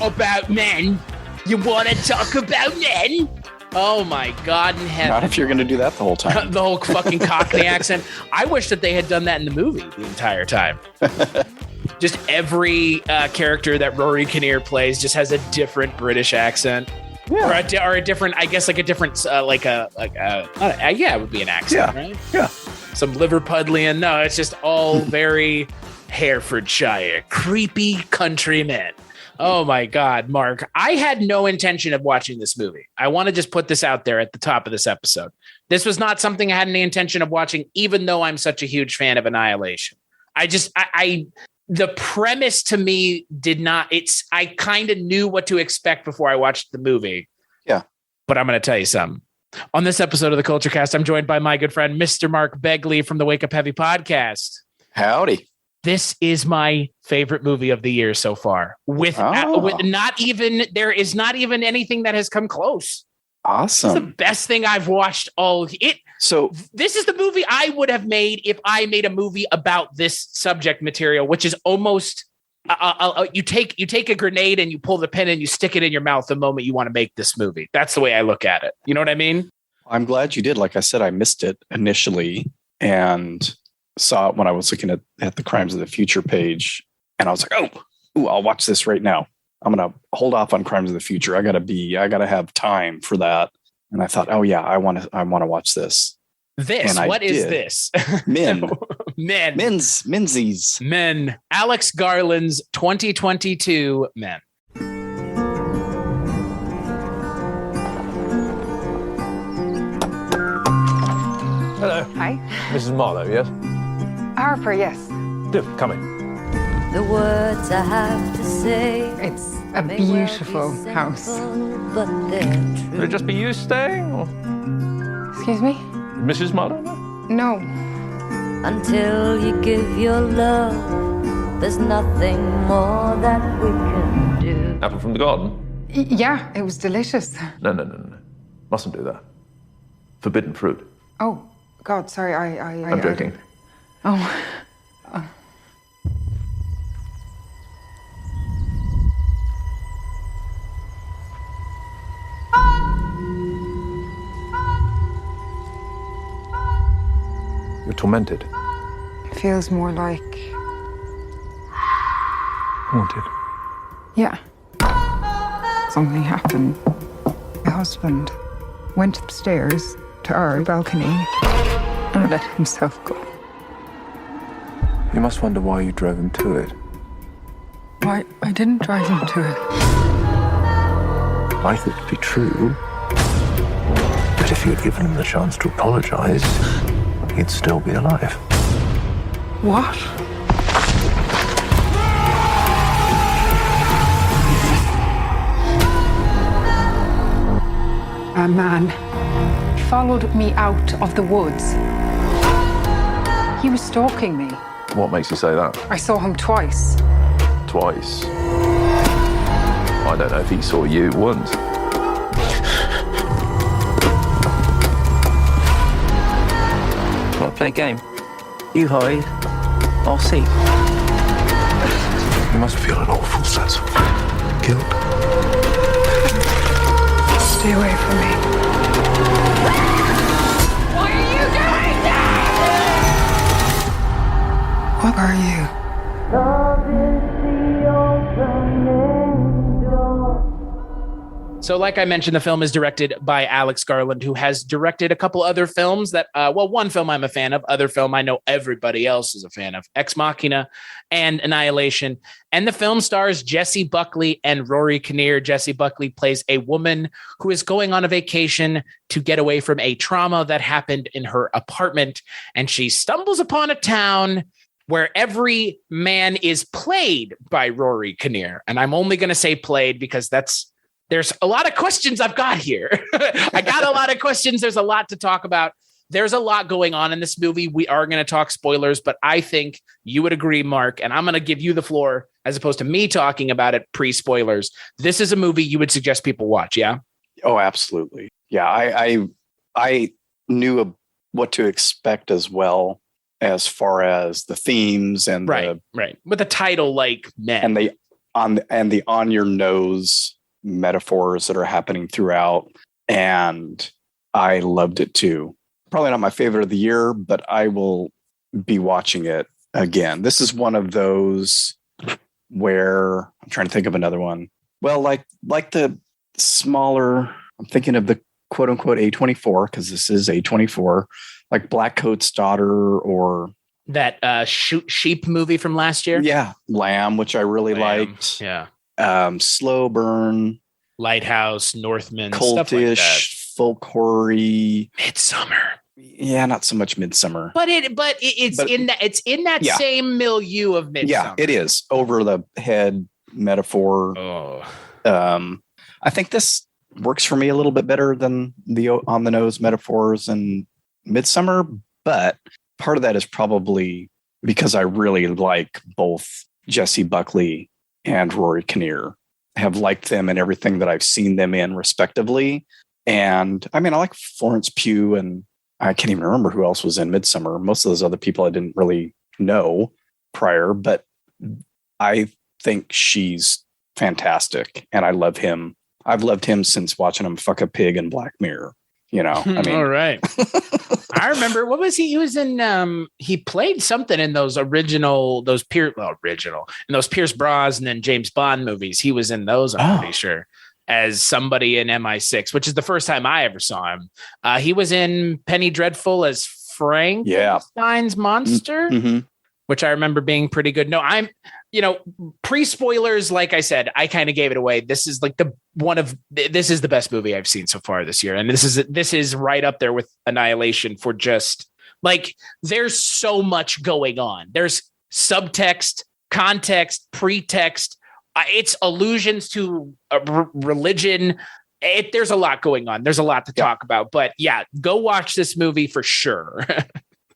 about men? You want to talk about men? Oh my God in heaven. Not if you're going to do that the whole time. The whole fucking Cockney accent. I wish that they had done that in the movie the entire time. Just every character that Rory Kinnear plays just has a different British accent. Yeah. Or a different, I guess, like a different, yeah, it would be an accent, right? Yeah. Some Liverpudlian. No, it's just all very Herefordshire, creepy countrymen. Oh my God, Mark. I had no intention of watching this movie. I want to just put this out there at the top of this episode. This was not something I had any intention of watching, even though I'm such a huge fan of Annihilation. The premise to me did not, I kind of knew what to expect before I watched the movie. Yeah. But I'm going to tell you something. On this episode of the Kulturecast, I'm joined by my good friend, Mr. Mark Begley from the Wake Up Heavy podcast. Howdy. This is my favorite movie of the year so far. There is not even anything that has come close. Awesome. It's the best thing I've watched all it. So this is the movie I would have made if I made a movie about this subject material, which is almost you take a grenade and you pull the pin and you stick it in your mouth the moment you want to make this movie. That's the way I look at it. You know what I mean? I'm glad you did. Like I said, I missed it initially and saw it when I was looking at the Crimes of the Future page, and I was like, oh, I'll watch this right now. I'm going to hold off on Crimes of the Future. I got to have time for that. And I thought, oh yeah, I want to watch this. What is this? Men. Men. Menzies. Men. Alex Garland's 2022 Men. Hello. Hi. Mrs. Marlowe, yes? Harper, yes. Do, come in. The words I have to say. It's a beautiful house. But they're true. Will it just be you staying, or Excuse me? Mrs. Marlowe? No. Until you give your love, there's nothing more that we can do. Apple from the garden? Yeah, it was delicious. No. Mustn't do that. Forbidden fruit. Oh, God, sorry, I'm joking. Oh. You're tormented. It feels more like... Haunted. Yeah. Something happened. My husband went upstairs to our balcony and let himself go. You must wonder why you drove him to it. I didn't drive him to it. I thought it'd be true. But if you had given him the chance to apologize, he'd still be alive. What? A man followed me out of the woods. He was stalking me. What makes you say that? I saw him twice. Twice. I don't know if he saw you once. Well, play a game. You hide, I'll see. You must feel an awful sense of guilt. Stay away from me. What are you doing now? What are you? So like I mentioned, the film is directed by Alex Garland, who has directed a couple other films that, one film I'm a fan of, other film I know everybody else is a fan of, Ex Machina and Annihilation. And the film stars Jessie Buckley and Rory Kinnear. Jessie Buckley plays a woman who is going on a vacation to get away from a trauma that happened in her apartment. And she stumbles upon a town where every man is played by Rory Kinnear. And I'm only going to say played because there's a lot of questions I've got here. I got a lot of questions. There's a lot to talk about. There's a lot going on in this movie. We are going to talk spoilers, but I think you would agree, Mark, and I'm going to give you the floor as opposed to me talking about it pre-spoilers. This is a movie you would suggest people watch, yeah? Oh, absolutely. Yeah, I knew what to expect as well as far as the themes and right. With the title like Men. And the on your nose metaphors that are happening throughout. And I loved it too. Probably not my favorite of the year, but I will be watching it again. This is one of those where I'm trying to think of another one. Well, like the smaller, I'm thinking of the quote unquote A24, because this is A24, like Black Coat's Daughter, or that sheep movie from last year. Yeah. Lamb, which I really liked. Yeah. Slow Burn, Lighthouse, Northman, cultish, stuff like that. folk horror-y. Midsummer. Yeah, not so much Midsummer. But it's in that same milieu of Midsummer. Yeah, it is. Over the head metaphor. Oh. I think this works for me a little bit better than the on the nose metaphors and Midsummer, but part of that is probably because I really like both Jessie Buckley and Rory Kinnear. I have liked them in everything that I've seen them in, respectively. And I mean, I like Florence Pugh, and I can't even remember who else was in Midsummer. Most of those other people I didn't really know prior, but I think she's fantastic, and I love him. I've loved him since watching him fuck a pig in Black Mirror. You know, I mean, all right. I remember, what was he? He was in, he played something in those original, in those Pierce Brosnan and James Bond movies. He was in those, I'm pretty sure, as somebody in MI6, which is the first time I ever saw him. He was in Penny Dreadful as Frankenstein's monster, which I remember being pretty good. No, pre-spoilers, like I said, I kind of gave it away. This is like this is the best movie I've seen so far this year. And this is right up there with Annihilation for just like, there's so much going on. There's subtext, context, pretext. It's allusions to religion. There's a lot going on. There's a lot to talk about, but yeah, go watch this movie for sure.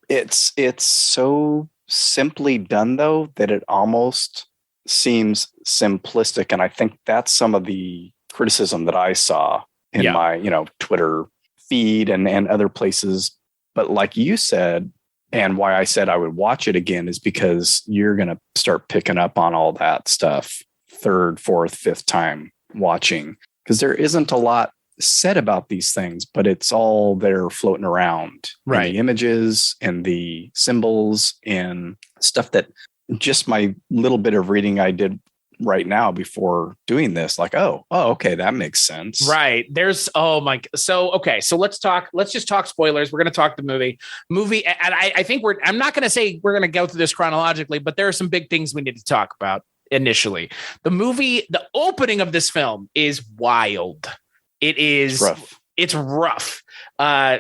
It's so simply done, though, that it almost seems simplistic. And I think that's some of the criticism that I saw in my, Twitter feed and other places. But like you said, and why I said I would watch it again, is because you're going to start picking up on all that stuff third, fourth, fifth time watching, because there isn't a lot said about these things, but it's all there floating around, right? In the images and the symbols and stuff that just my little bit of reading I did right now before doing this, like, okay, that makes sense. Right. So let's just talk spoilers. We're going to talk the movie. And I think I'm not going to say we're going to go through this chronologically, but there are some big things we need to talk about initially. The opening of this film is wild. It's rough.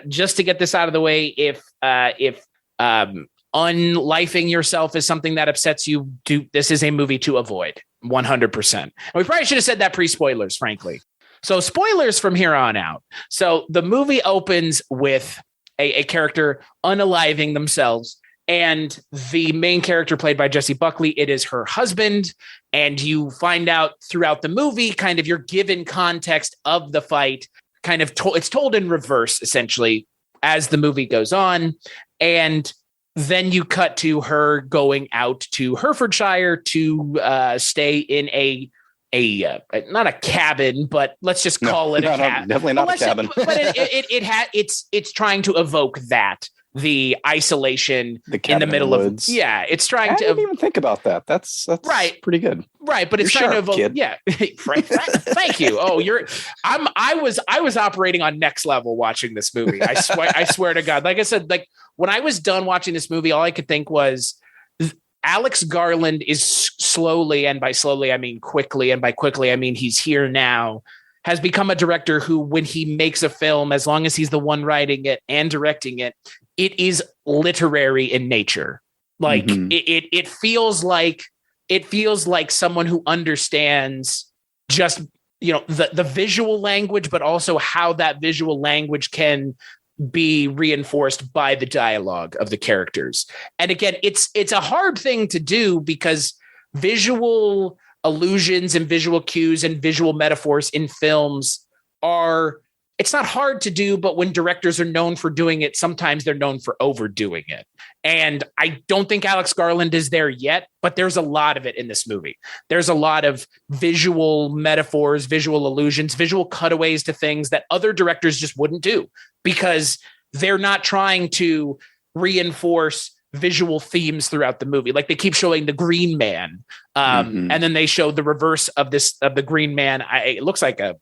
Just to get this out of the way, if unlifing yourself is something that upsets you, this is a movie to avoid 100%. And we probably should have said that pre-spoilers, frankly. So spoilers from here on out. So the movie opens with a character unaliving themselves, and the main character played by Jessie Buckley, it is her husband. And you find out throughout the movie, kind of you're given context of the fight, kind of it's told in reverse, essentially, as the movie goes on. And then you cut to her going out to Herefordshire to stay in a not a cabin, but let's just call it a cabin. Definitely not a cabin. But it's trying to evoke that. The isolation in the middle of it's trying to. I didn't even think about that. That's right. Pretty good. Right, but it's trying to evoke. Kid. Yeah, thank you. Oh, I was operating on next level watching this movie. I swear to God. Like I said, like when I was done watching this movie, all I could think was Alex Garland is slowly, and by slowly I mean quickly, and by quickly I mean he's here now, has become a director who, when he makes a film, as long as he's the one writing it and directing it, it is literary in nature. Like it feels like someone who understands just, the visual language, but also how that visual language can be reinforced by the dialogue of the characters. And again, it's a hard thing to do because visual allusions and visual cues and visual metaphors in films it's not hard to do, but when directors are known for doing it, sometimes they're known for overdoing it. And I don't think Alex Garland is there yet, but there's a lot of it in this movie. There's a lot of visual metaphors, visual allusions, visual cutaways to things that other directors just wouldn't do because they're not trying to reinforce visual themes throughout the movie. Like they keep showing the Green Man, and then they show the reverse of the Green Man. It looks like a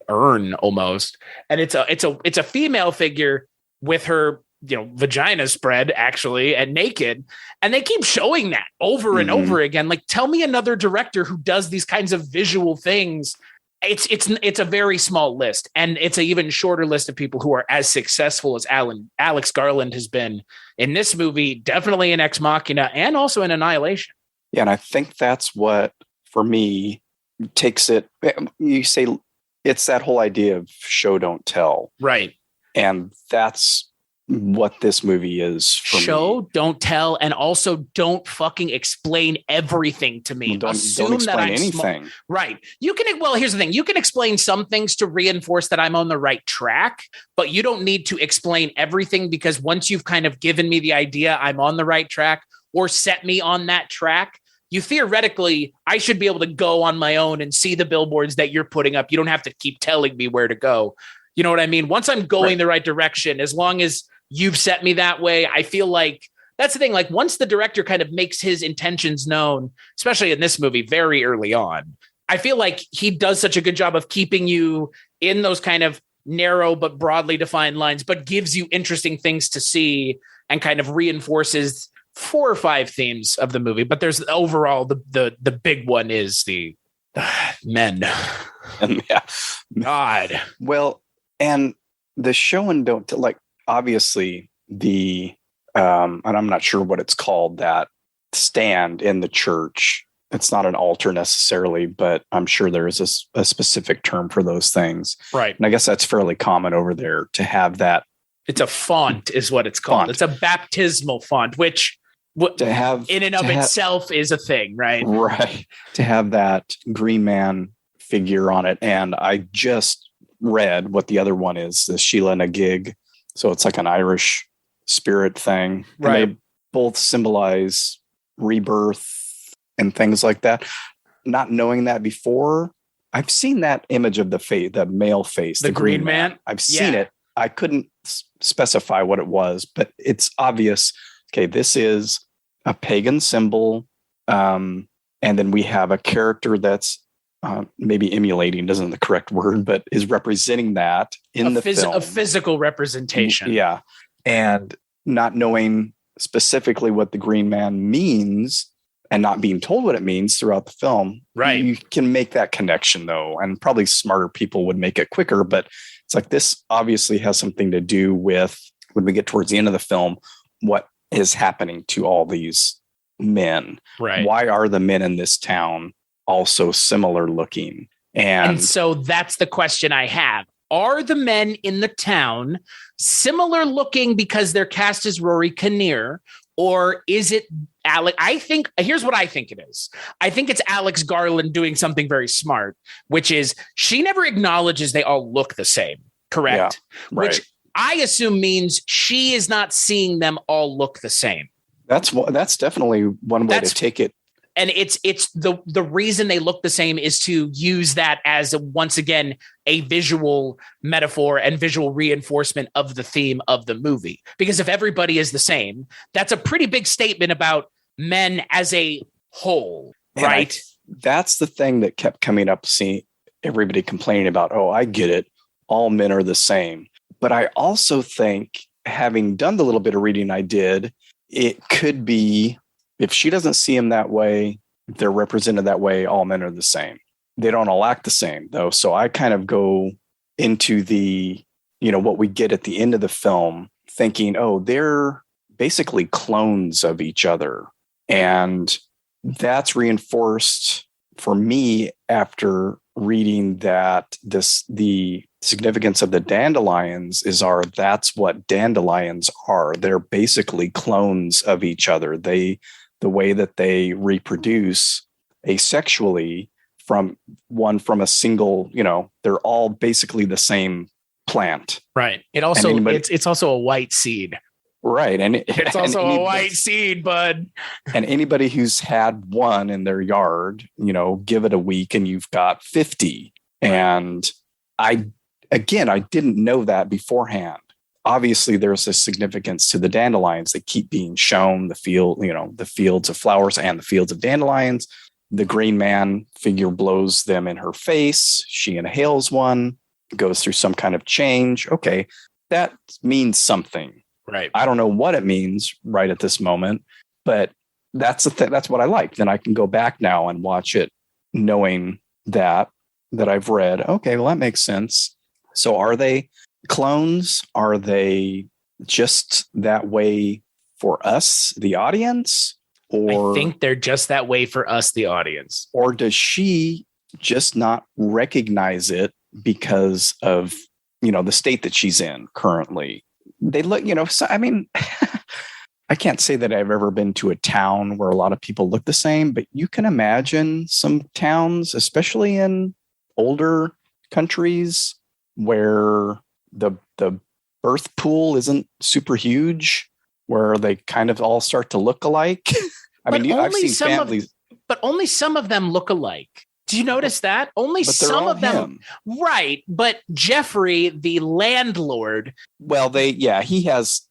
urn almost, and it's a female figure with her vagina spread actually and naked, and they keep showing that over and over again. Like, tell me another director who does these kinds of visual things. It's a very small list, and it's an even shorter list of people who are as successful as Alex Garland has been in this movie, definitely in Ex Machina and also in Annihilation. Yeah, and I think that's what, for me, takes it. You say it's that whole idea of show don't tell, right? And that's what this movie is for me. Show, don't tell, and also don't fucking explain everything to me. Don't explain anything. Right. You can, well, here's the thing. You can explain some things to reinforce that I'm on the right track, but you don't need to explain everything, because once you've kind of given me the idea I'm on the right track or set me on that track, you theoretically, I should be able to go on my own and see the billboards that you're putting up. You don't have to keep telling me where to go. You know what I mean? Once I'm going the right direction, as long as you've set me that way, I feel like that's the thing. Like, once the director kind of makes his intentions known, especially in this movie very early on, I feel like he does such a good job of keeping you in those kind of narrow but broadly defined lines, but gives you interesting things to see and kind of reinforces 4 or 5 themes of the movie. But there's overall the big one is the men. Yeah. God. Well, and the show and don't, like, obviously the and I'm not sure what it's called, that stand in the church. It's not an altar necessarily, but I'm sure there is a specific term for those things. Right. And I guess that's fairly common over there to have that. It's a font is what it's called. Font. It's a baptismal font, which to have in and of itself is a thing, right? Right. To have that Green Man figure on it. And I just read what the other one is, the Sheila na gig. So it's like an Irish spirit thing. Right. And they both symbolize rebirth and things like that. Not knowing that before, I've seen that image of the male face, the Green Man. I've seen it. I couldn't specify what it was, but it's obvious. Okay, this is a pagan symbol. And then we have a character that's maybe emulating isn't the correct word, but is representing that in the film. A physical representation. Yeah. And not knowing specifically what the Green Man means and not being told what it means throughout the film. Right. You can make that connection though. And probably smarter people would make it quicker, but it's like, this obviously has something to do with, when we get towards the end of the film, what is happening to all these men. Right. Why are the men in this town also similar looking? And so that's the question I have. Are the men in the town similar looking because they're cast as Rory Kinnear, or is it Alex? Here's what I think it is. I think it's Alex Garland doing something very smart, which is she never acknowledges they all look the same. Correct. Yeah, right. Which I assume means she is not seeing them all look the same. That's definitely one way to take it. And it's the reason they look the same is to use that as once again a visual metaphor and visual reinforcement of the theme of the movie. Because if everybody is the same, that's a pretty big statement about men as a whole, right? That's the thing that kept coming up, seeing everybody complaining about, oh, I get it, all men are the same. But I also think, having done the little bit of reading I did, it could be, if she doesn't see him that way, they're represented that way, all men are the same. They don't all act the same, though. So I kind of go into the, what we get at the end of the film, thinking, oh, they're basically clones of each other. And that's reinforced for me after reading that the significance of the dandelions that's what dandelions are. They're basically clones of each other. The way that they reproduce asexually from a single, they're all basically the same plant. Right. It also, it's also a white seed. Right. And it's also a white seed, bud. And anybody who's had one in their yard, give it a week and you've got 50. And I didn't know that beforehand. Obviously, there's a significance to the dandelions. They keep being shown the fields of flowers and the fields of dandelions. The Green Man figure blows them in her face. She inhales one, goes through some kind of change. Okay, that means something. Right. I don't know what it means right at this moment, but that's that's what I like. Then I can go back now and watch it knowing that I've read. Okay, well, that makes sense. So are they clones? Are they just that way for us, the audience? Or I think they're just that way for us, the audience. Or does she just not recognize it because of, the state that she's in currently? They look, so, I mean, I can't say that I've ever been to a town where a lot of people look the same, but you can imagine some towns, especially in older countries, where the birth pool isn't super huge, where they kind of all start to look alike. I've seen families, but only some of them look alike. Do you notice that? Only some of them, right? But Jeffrey, the landlord, he has.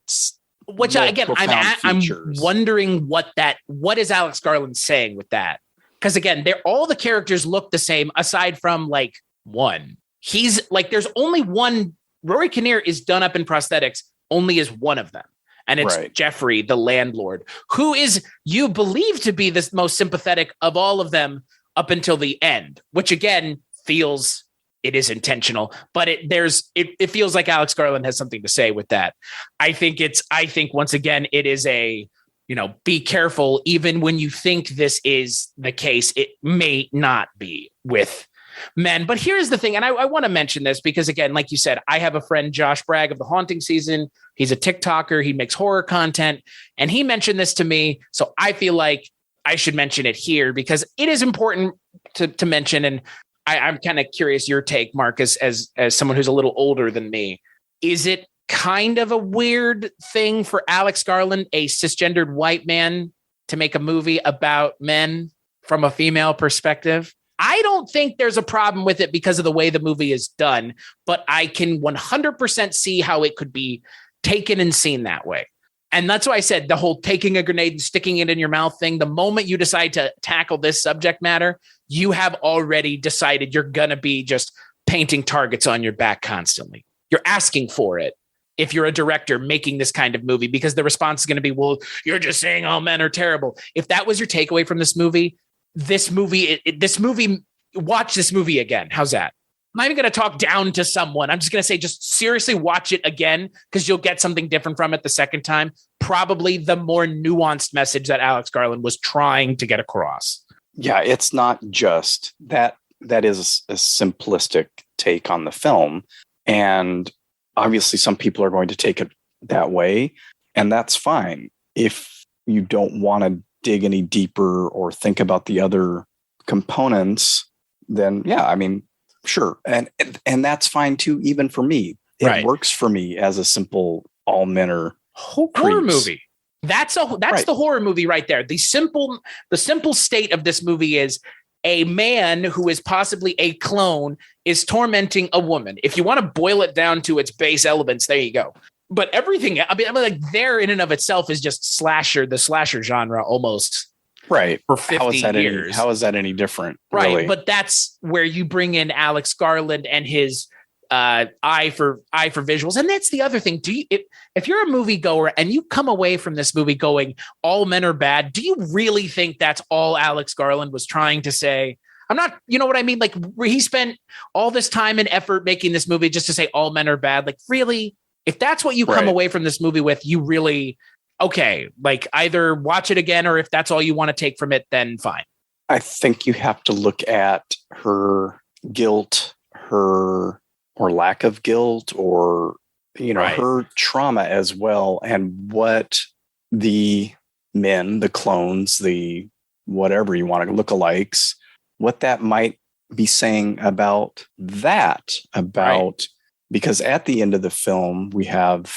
Which I'm wondering what is Alex Garland saying with that? Because again, all the characters look the same aside from like one. He's like, there's only one. Rory Kinnear is done up in prosthetics, only as one of them. And it's Jeffrey, the landlord, who is you believe to be the most sympathetic of all of them up until the end, which again feels it is intentional, but it feels like Alex Garland has something to say with that. I think once again, it is be careful. Even when you think this is the case, it may not be with men. But here's the thing. And I want to mention this because again, like you said, I have a friend, Josh Bragg of The Haunting Season. He's a TikToker. He makes horror content and he mentioned this to me. So I feel like I should mention it here because it is important to mention. And I'm kind of curious your take, Marcus, as someone who's a little older than me. Is it kind of a weird thing for Alex Garland, a cisgendered white man, to make a movie about men from a female perspective? I don't think there's a problem with it because of the way the movie is done, but I can 100% see how it could be taken and seen that way. And that's why I said the whole taking a grenade and sticking it in your mouth thing, the moment you decide to tackle this subject matter, you have already decided you're going to be just painting targets on your back constantly. You're asking for it if you're a director making this kind of movie, because the response is going to be, well, you're just saying all men are terrible. If that was your takeaway from this movie, watch this movie again. How's that? I'm not even going to talk down to someone. I'm just going to say, just seriously watch it again because you'll get something different from it the second time. Probably the more nuanced message that Alex Garland was trying to get across. Yeah, it's not just that. That is a simplistic take on the film. And obviously some people are going to take it that way. And that's fine. If you don't want to dig any deeper or think about the other components, then sure. And horror fine too, even for me. It works for me as a simple all men are horror movie. That's the horror movie right there. The simple state of this movie is a man who is possibly a clone is tormenting a woman. If you want to boil it down to its base elements, there you go. But everything, like there in and of itself is just the slasher genre almost. Right. For 50 years. How is that any different? Right. Really? But that's where you bring in Alex Garland and his eye for visuals. And that's the other thing. If you're a moviegoer and you come away from this movie going, all men are bad, do you really think that's all Alex Garland was trying to say? I'm not, you know what I mean? Like he spent all this time and effort making this movie just to say all men are bad. Like really, if that's what you come away from this movie with, you really, okay, like either watch it again, or if that's all you want to take from it, then fine. I think you have to look at her guilt, or lack of guilt, or, her trauma as well. And what the men, the clones, the whatever you want to lookalikes, what that might be saying about that, because at the end of the film, we have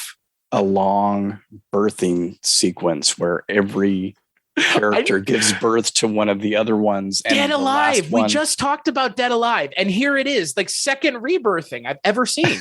a long birthing sequence where every character gives birth to one of the other ones. And Dead Alive. We just talked about Dead Alive, and here it is, like second rebirthing I've ever seen.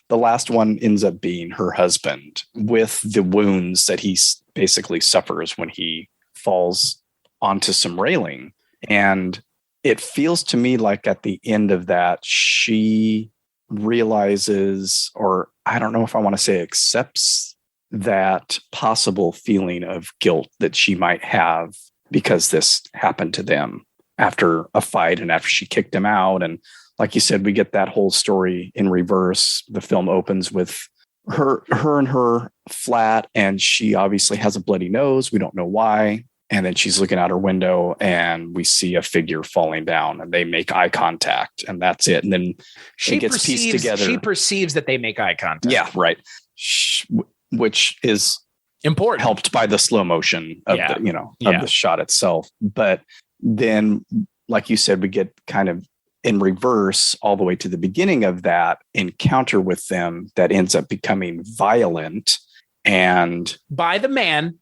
The last one ends up being her husband with the wounds that he basically suffers when he falls onto some railing. And it feels to me like at the end of that, she realizes, or I don't know if I want to say accepts, that possible feeling of guilt that she might have because this happened to them after a fight and after she kicked him out. And like you said, we get that whole story in reverse. The film opens with her in her flat, and she obviously has a bloody nose. We don't know why. And then she's looking out her window and we see a figure falling down, and they make eye contact, and that's it. And then it gets pieced together. She perceives that they make eye contact. Yeah, right. Which is important, helped by the slow motion of the shot itself. But then, like you said, we get kind of in reverse all the way to the beginning of that encounter with them that ends up becoming violent. And by the man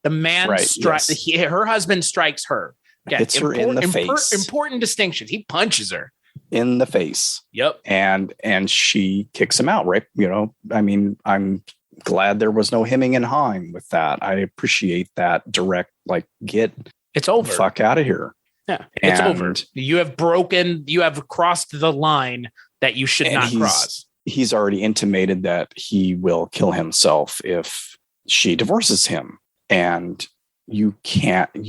strikes her husband, strikes her. Yeah, hits her in the face. Important distinction. He punches her in the face. Yep. And she kicks him out, right? I mean, I'm glad there was no hemming and hawing with that. I appreciate that direct, like, it's over. The fuck out of here. Yeah, it's over. You have crossed the line that you should not cross. He's already intimated that he will kill himself if she divorces him. And you can't, I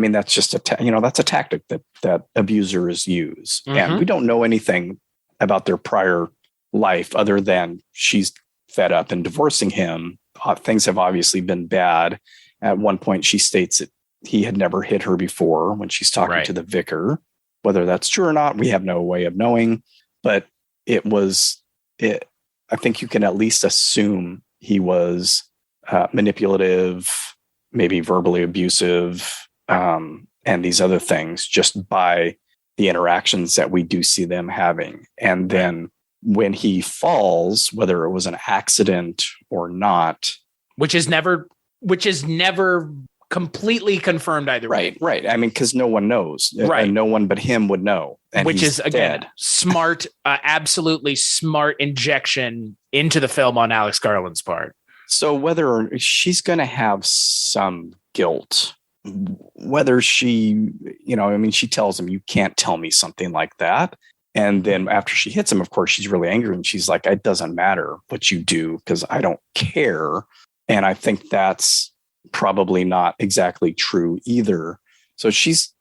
mean, that's just that's a tactic that abusers use. Mm-hmm. And we don't know anything about their prior life other than she's fed up and divorcing him. Things have obviously been bad. At one point, she states that he had never hit her before when she's talking to the vicar. Whether that's true or not, we have no way of knowing. But I think you can at least assume he was manipulative, maybe verbally abusive, and these other things just by the interactions that we do see them having. And then when he falls, whether it was an accident or not, which is never completely confirmed either way. Right. I mean, because no one knows, and no one but him would know. And which is, again, dead. Smart, absolutely smart injection into the film on Alex Garland's part. So whether she's going to have some guilt, whether she, she tells him, you can't tell me something like that. And then after she hits him, of course, she's really angry. And she's like, it doesn't matter what you do because I don't care. And I think that's probably not exactly true either. So she's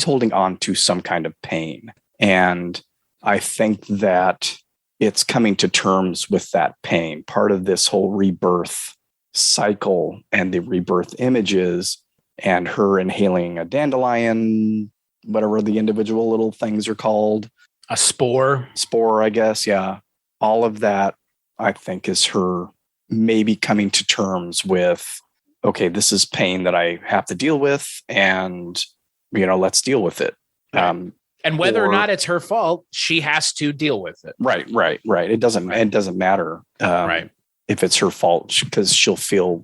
holding on to some kind of pain. And I think that it's coming to terms with that pain. Part of this whole rebirth cycle and the rebirth images and her inhaling a dandelion, whatever the individual little things are called. A spore, I guess. Yeah. All of that, I think, is her maybe coming to terms with, okay, this is pain that I have to deal with, and, let's deal with it. And whether or not it's her fault, she has to deal with it. Right. It doesn't matter. If it's her fault, because she'll feel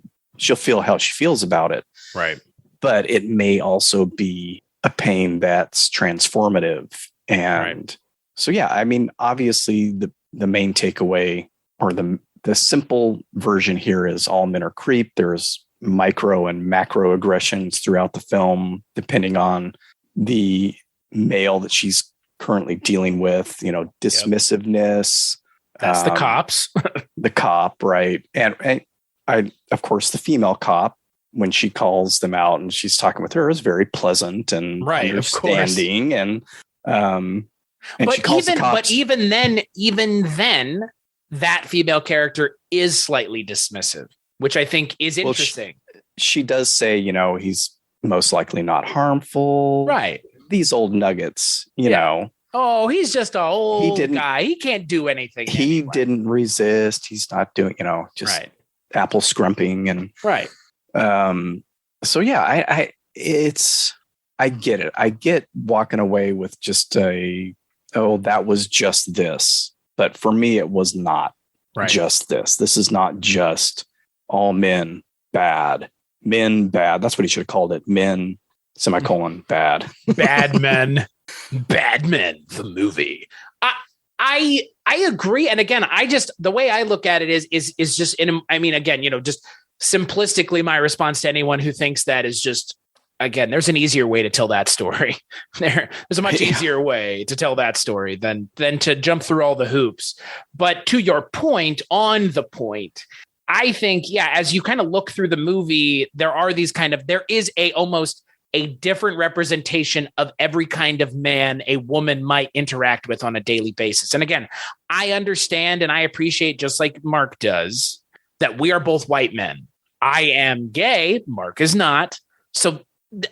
how she feels about it. Right. But it may also be a pain that's transformative. And so, yeah, I mean, obviously the main takeaway, or the simple version here, is all men are creep. There's micro and macro aggressions throughout the film, depending on the male that she's currently dealing with, dismissiveness. That's the cops. The cop, right. And of course, the female cop, when she calls them out and she's talking with her, is very pleasant and understanding. And she calls the cops. But even then, that female character is slightly dismissive, which I think is interesting. She does say, he's most likely not harmful. Right. These old nuggets, you know. Oh, he's just an old guy. He can't do anything. He didn't resist. He's not doing, just apple scrumping and so yeah, I get it. I get walking away with just that was just this. But for me, it was not. just this. This is not just all men bad. Men bad. That's what he should have called it. Men, semicolon, bad. Bad men. Bad Men, the movie. I agree. And again, the way I look at it is just just simplistically, my response to anyone who thinks that is just, again, there's an easier way to tell that story. There's a much easier way to tell that story than to jump through all the hoops. But to your point, on the point, I think, as you kind of look through the movie, there is almost a different representation of every kind of man a woman might interact with on a daily basis. And again, I understand and I appreciate, just like Mark does, that we are both white men. I am gay. Mark is not. So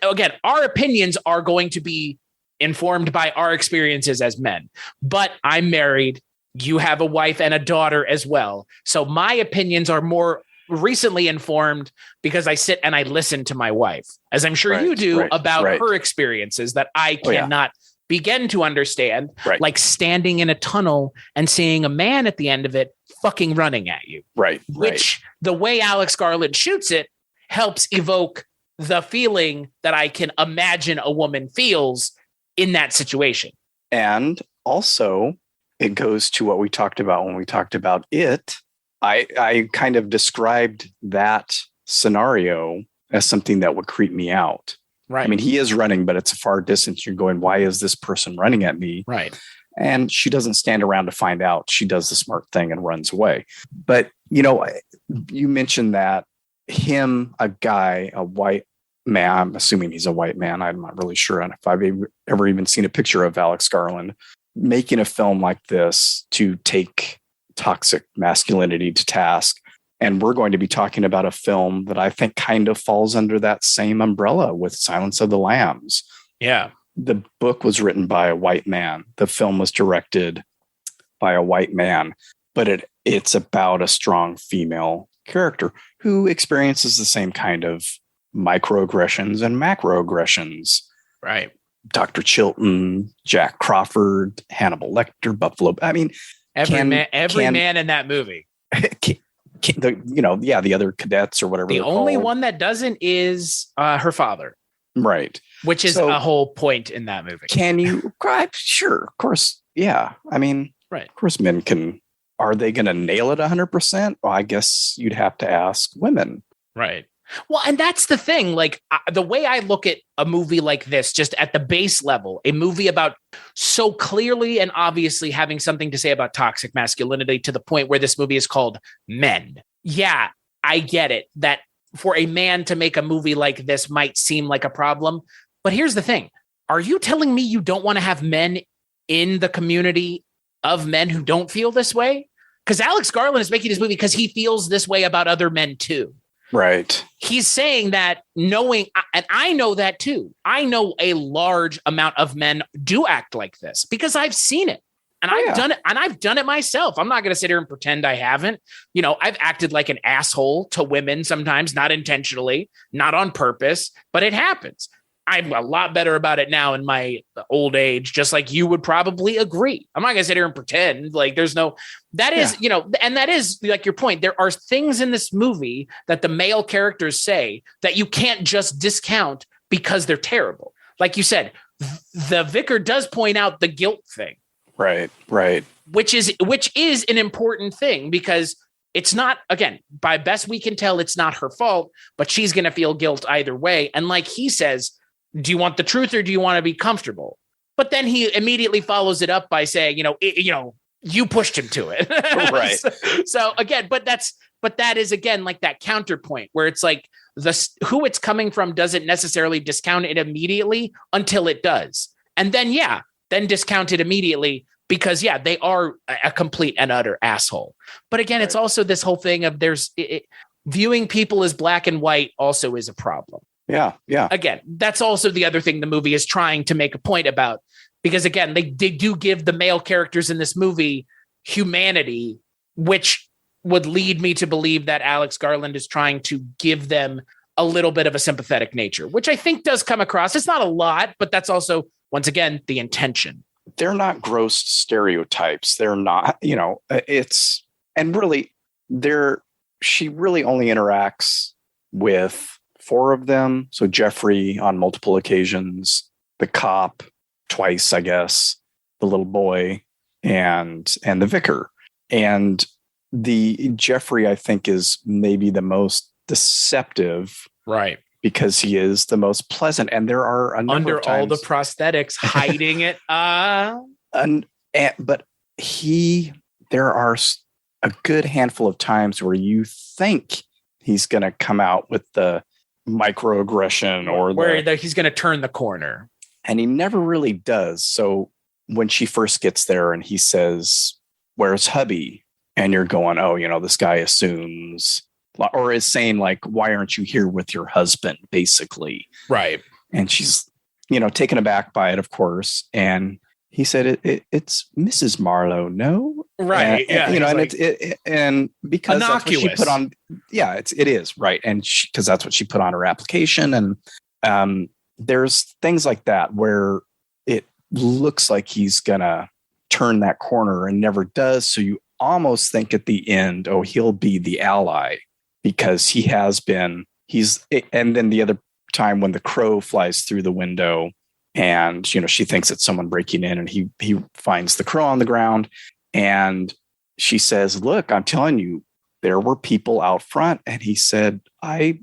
again, our opinions are going to be informed by our experiences as men, but I'm married. You have a wife and a daughter as well. So my opinions are more recently informed because I sit and I listen to my wife, as I'm sure you do, about her experiences that I cannot begin to understand, like standing in a tunnel and seeing a man at the end of it fucking running at you. Which the way Alex Garland shoots it helps evoke the feeling that I can imagine a woman feels in that situation. And also it goes to what we talked about when we talked about it. I kind of described that scenario as something that would creep me out. I mean, he is running, but it's a far distance. You're going, why is this person running at me? And she doesn't stand around to find out. She does the smart thing and runs away. But, you mentioned that a guy, a white man, I'm assuming he's a white man. I'm not really sure if I've ever even seen a picture of Alex Garland making a film like this to take toxic masculinity to task. And we're going to be talking about a film that I think kind of falls under that same umbrella with Silence of the Lambs. The book was written by a white man. The film was directed by a white man, but it's about a strong female character who experiences the same kind of microaggressions and macroaggressions. Dr. Chilton, Jack Crawford, Hannibal Lecter, Buffalo. I mean, every man in that movie. The other cadets or whatever. The only one that doesn't is her father. Which is a whole point in that movie. Can you? Sure. Of course. Yeah. I mean, of course men can. Are they going to nail it 100%? Well, I guess you'd have to ask women. Well, and that's the thing. Like the way I look at a movie like this, just at the base level, a movie about so clearly and obviously having something to say about toxic masculinity to the point where this movie is called Men. Yeah, I get it that for a man to make a movie like this might seem like a problem. But here's the thing. Are you telling me you don't want to have men in the community of men who don't feel this way? Because Alex Garland is making this movie because he feels this way about other men too. He's saying that knowing, and I know that too. I know a large amount of men do act like this because I've seen it and I've done it and I've done it myself. I'm not going to sit here and pretend I haven't. I've acted like an asshole to women sometimes, not intentionally, not on purpose, but it happens. I'm a lot better about it now in my old age, just like you would probably agree. I'm not going to sit here and pretend like there's no, that is, and that is like your point. There are things in this movie that the male characters say that you can't just discount because they're terrible. Like you said, the vicar does point out the guilt thing. Which is an important thing because it's not, again, by best we can tell, it's not her fault, but she's going to feel guilt either way. And like he says, do you want the truth or do you want to be comfortable? But then he immediately follows it up by saying, you pushed him to it. So again, but that is again, like that counterpoint where it's like who it's coming from doesn't necessarily discount it immediately until it does. And then, then discount it immediately because they are a complete and utter asshole. But again, it's also this whole thing of viewing people as black and white also is a problem. Again, that's also the other thing the movie is trying to make a point about, because again, they do give the male characters in this movie humanity, which would lead me to believe that Alex Garland is trying to give them a little bit of a sympathetic nature, which I think does come across. It's not a lot, but that's also, once again, the intention. They're not gross stereotypes. They're not, it's And really, she really only interacts with 4 of them. So Jeffrey on multiple occasions, the cop twice, I guess, the little boy, and the vicar. And the Jeffrey, I think, is maybe the most deceptive, right? Because he is the most pleasant, and there are a number under of times, all the prosthetics hiding it. But there are a good handful of times where you think he's going to come out with the microaggression or where he's going to turn the corner, and he never really does. So when she first gets there and he says, "Where's hubby?" and you're going, "Oh, this guy assumes," or is saying like, "Why aren't you here with your husband?" basically. Right. And she's, taken aback by it, of course. And he said, it's Mrs. Marlowe. No. Right. And, and because innocuous. That's what she put on. Yeah, it is. Right. And because that's what she put on her application. And there's things like that where it looks like he's going to turn that corner and never does. So you almost think at the end, oh, he'll be the ally because he has been. And then the other time when the crow flies through the window and, she thinks it's someone breaking in, and he finds the crow on the ground, and she says, "Look, I'm telling you, there were people out front." And he said, I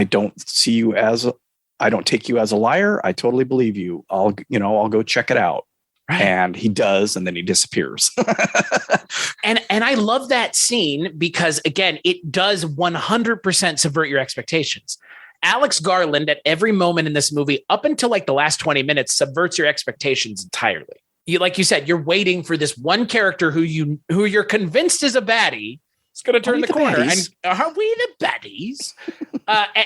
don't take you as a liar. I totally believe you. I'll go check it out. Right. And he does, and then he disappears. And I love that scene because, again, it does 100% subvert your expectations. Alex Garland, at every moment in this movie, up until like the last 20 minutes, subverts your expectations entirely. Like you said, you're waiting for this one character who you're convinced is a baddie. It's going to turn the corner. Baddies? And are we the baddies?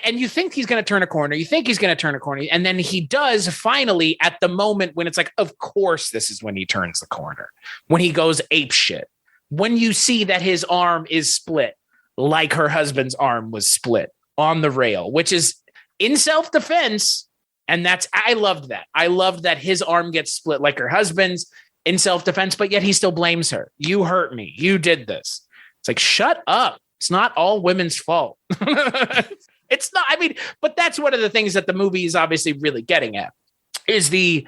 And you think he's going to turn a corner. You think he's going to turn a corner. And then he does finally at the moment when it's like, of course, this is when he turns the corner, when he goes ape shit. When you see that his arm is split like her husband's arm was split on the rail, which is in self-defense. And I loved that. I loved that his arm gets split like her husband's in self-defense, but yet he still blames her. You hurt me. You did this. It's like, shut up. It's not all women's fault. It's not. I mean, but that's one of the things that the movie is obviously really getting at is the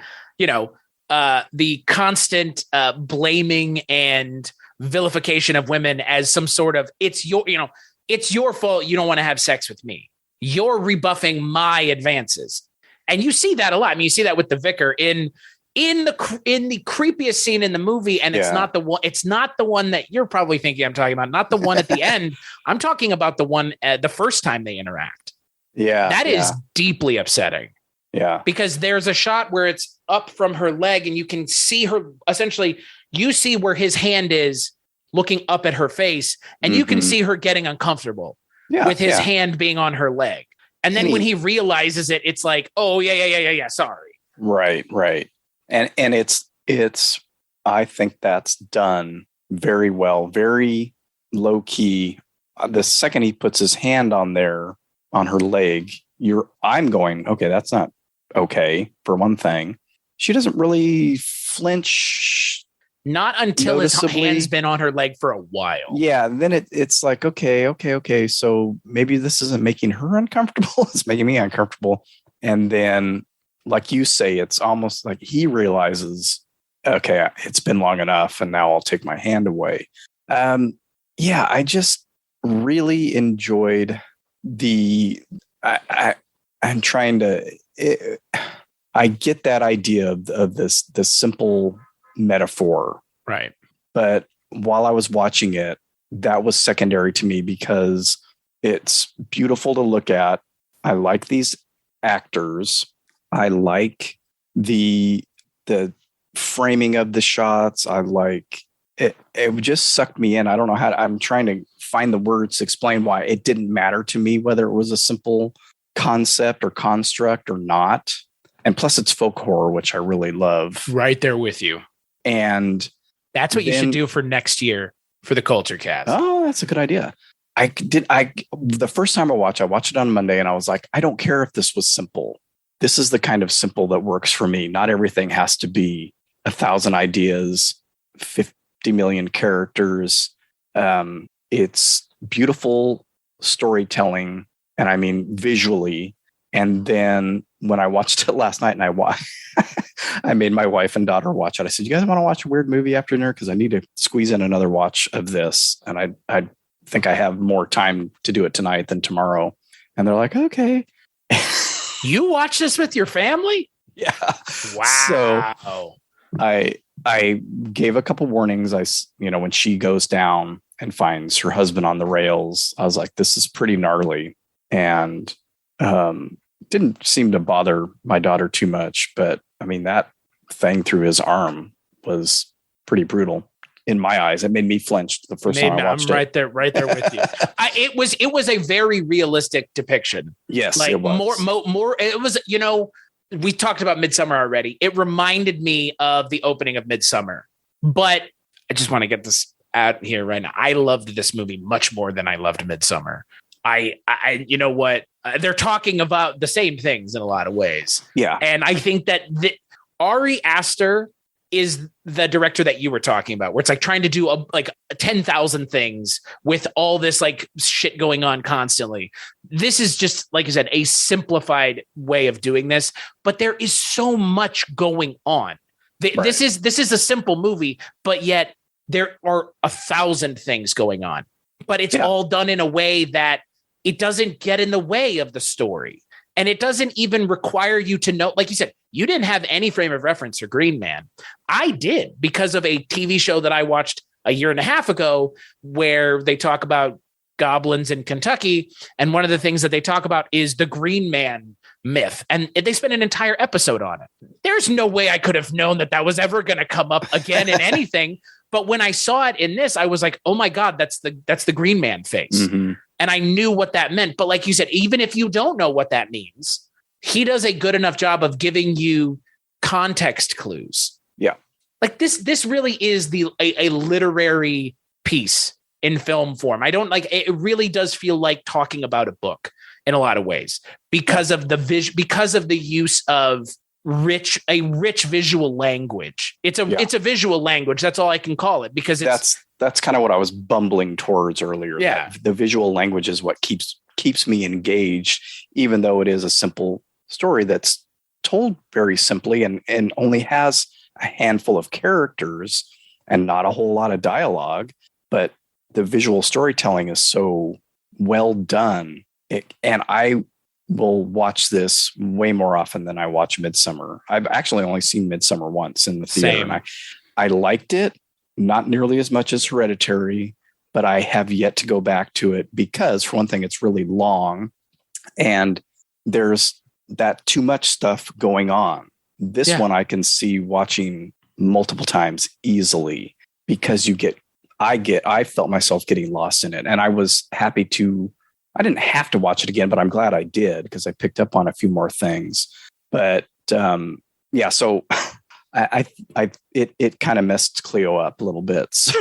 constant blaming and vilification of women as some sort of, it's your fault. You don't want to have sex with me. You're rebuffing my advances. And you see that a lot. I mean, you see that with the vicar in the creepiest scene in the movie. And it's not the one that you're probably thinking I'm talking about. Not the one at the end. I'm talking about the one the first time they interact. Yeah. That is deeply upsetting. Yeah. Because there's a shot where it's up from her leg and you can see her, essentially you see where his hand is looking up at her face, and you can see her getting uncomfortable with his hand being on her leg. And then when he realizes it, it's like, oh yeah. Sorry. Right. And it's, I think that's done very well, very low key. The second he puts his hand on her leg, I'm going, okay, that's not okay. For one thing, she doesn't really flinch. Not until his hand's been on her leg for a while. Yeah. Then it's like, okay. So maybe this isn't making her uncomfortable. It's making me uncomfortable. And then, like you say, it's almost like he realizes, okay, it's been long enough, and now I'll take my hand away. I just really enjoyed I'm trying to, I get that idea of this simple metaphor. Right. But while I was watching it, that was secondary to me because it's beautiful to look at. I like these actors. I like the framing of the shots. I like it. It just sucked me in. I don't know I'm trying to find the words to explain why it didn't matter to me whether it was a simple concept or construct or not. And plus it's folk horror, which I really love. Right there with you. And that's what you should do for next year for the Kulturecast. Oh, that's a good idea. The first time I watched it on Monday, and I was like, I don't care if this was simple. This is the kind of simple that works for me. Not everything has to be 1,000 ideas, 50 million characters. It's beautiful storytelling, and I mean visually. And then when I watched it last night, and I made my wife and daughter watch it. I said, "You guys want to watch a weird movie after dinner? Because I need to squeeze in another watch of this, and I think I have more time to do it tonight than tomorrow." And they're like, "Okay." You watch this with your family? Yeah. Wow. So I gave a couple warnings. When she goes down and finds her husband on the rails, I was like, "This is pretty gnarly," and didn't seem to bother my daughter too much. But I mean, that thing through his arm was pretty brutal in my eyes. It made me flinch the first time I watched it. I'm right there with you. It was a very realistic depiction. Yes, like it was. more. It was, we talked about Midsummer already. It reminded me of the opening of Midsummer, but I just want to get this out here right now. I loved this movie much more than I loved Midsummer. You know what? They're talking about the same things in a lot of ways. Yeah. And I think that Ari Aster is the director that you were talking about, where it's like trying to do 10,000 things with all this like shit going on constantly. This is just, like you said, a simplified way of doing this, but there is so much going on. Right. This is a simple movie, but yet there are 1,000 things going on, but it's all done in a way that it doesn't get in the way of the story. And it doesn't even require you to know, like you said, you didn't have any frame of reference for Green Man. I did, because of a TV show that I watched a year and a half ago where they talk about goblins in Kentucky. And one of the things that they talk about is the Green Man myth. And they spent an entire episode on it. There's no way I could have known that was ever going to come up again in anything. But when I saw it in this, I was like, oh my God, that's the Green Man face. Mm-hmm. And I knew what that meant. But like you said, even if you don't know what that means, he does a good enough job of giving you context clues. Yeah. Like this really is a literary piece in film form. I don't it really does feel like talking about a book in a lot of ways because of because of the use of a rich visual language. It's a visual language. That's all I can call it, because that's kind of what I was bumbling towards earlier. Yeah. The visual language is what keeps me engaged, even though it is a simple story that's told very simply and only has a handful of characters and not a whole lot of dialogue. But the visual storytelling is so well done. And I will watch this way more often than I watch Midsummer. I've actually only seen Midsummer once in the theater. Same. And I liked it, not nearly as much as Hereditary, but I have yet to go back to it because, for one thing, it's really long and there's that too much stuff going on. This one I can see watching multiple times easily because I felt myself getting lost in it. And I was happy I didn't have to watch it again, but I'm glad I did because I picked up on a few more things. But so it kind of messed Cleo up a little bit. So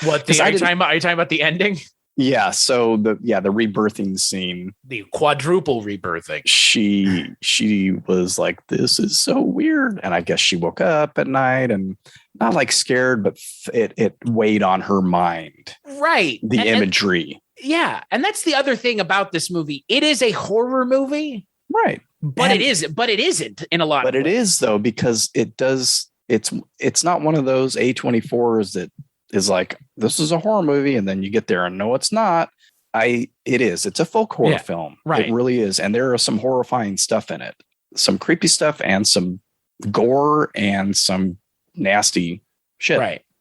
what are you talking about the ending? Yeah. So the rebirthing scene, the quadruple rebirthing. She was like, this is so weird. And I guess she woke up at night and not like scared, but it weighed on her mind. Right. The imagery. Yeah. And that's the other thing about this movie. It is a horror movie. Right. But it isn't in a lot of ways. But it is though, because it's not one of those A24s that is like, this is a horror movie. And then you get there and no, it's not. It's a folk horror film. Right. It really is. And there are some horrifying stuff in it, some creepy stuff and some gore and some nasty shit.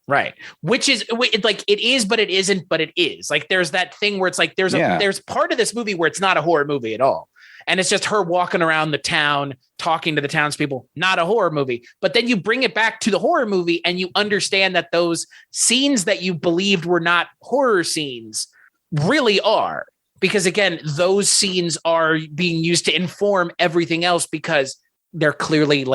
Right. Which is like, it is, but it isn't, but it is. Like, there's that thing where it's like, there's part of this movie where it's not a horror movie at all. And it's just her walking around the town, talking to the townspeople, not a horror movie. But then you bring it back to the horror movie and you understand that those scenes that you believed were not horror scenes really are. Because again, those scenes are being used to inform everything else because they're clearly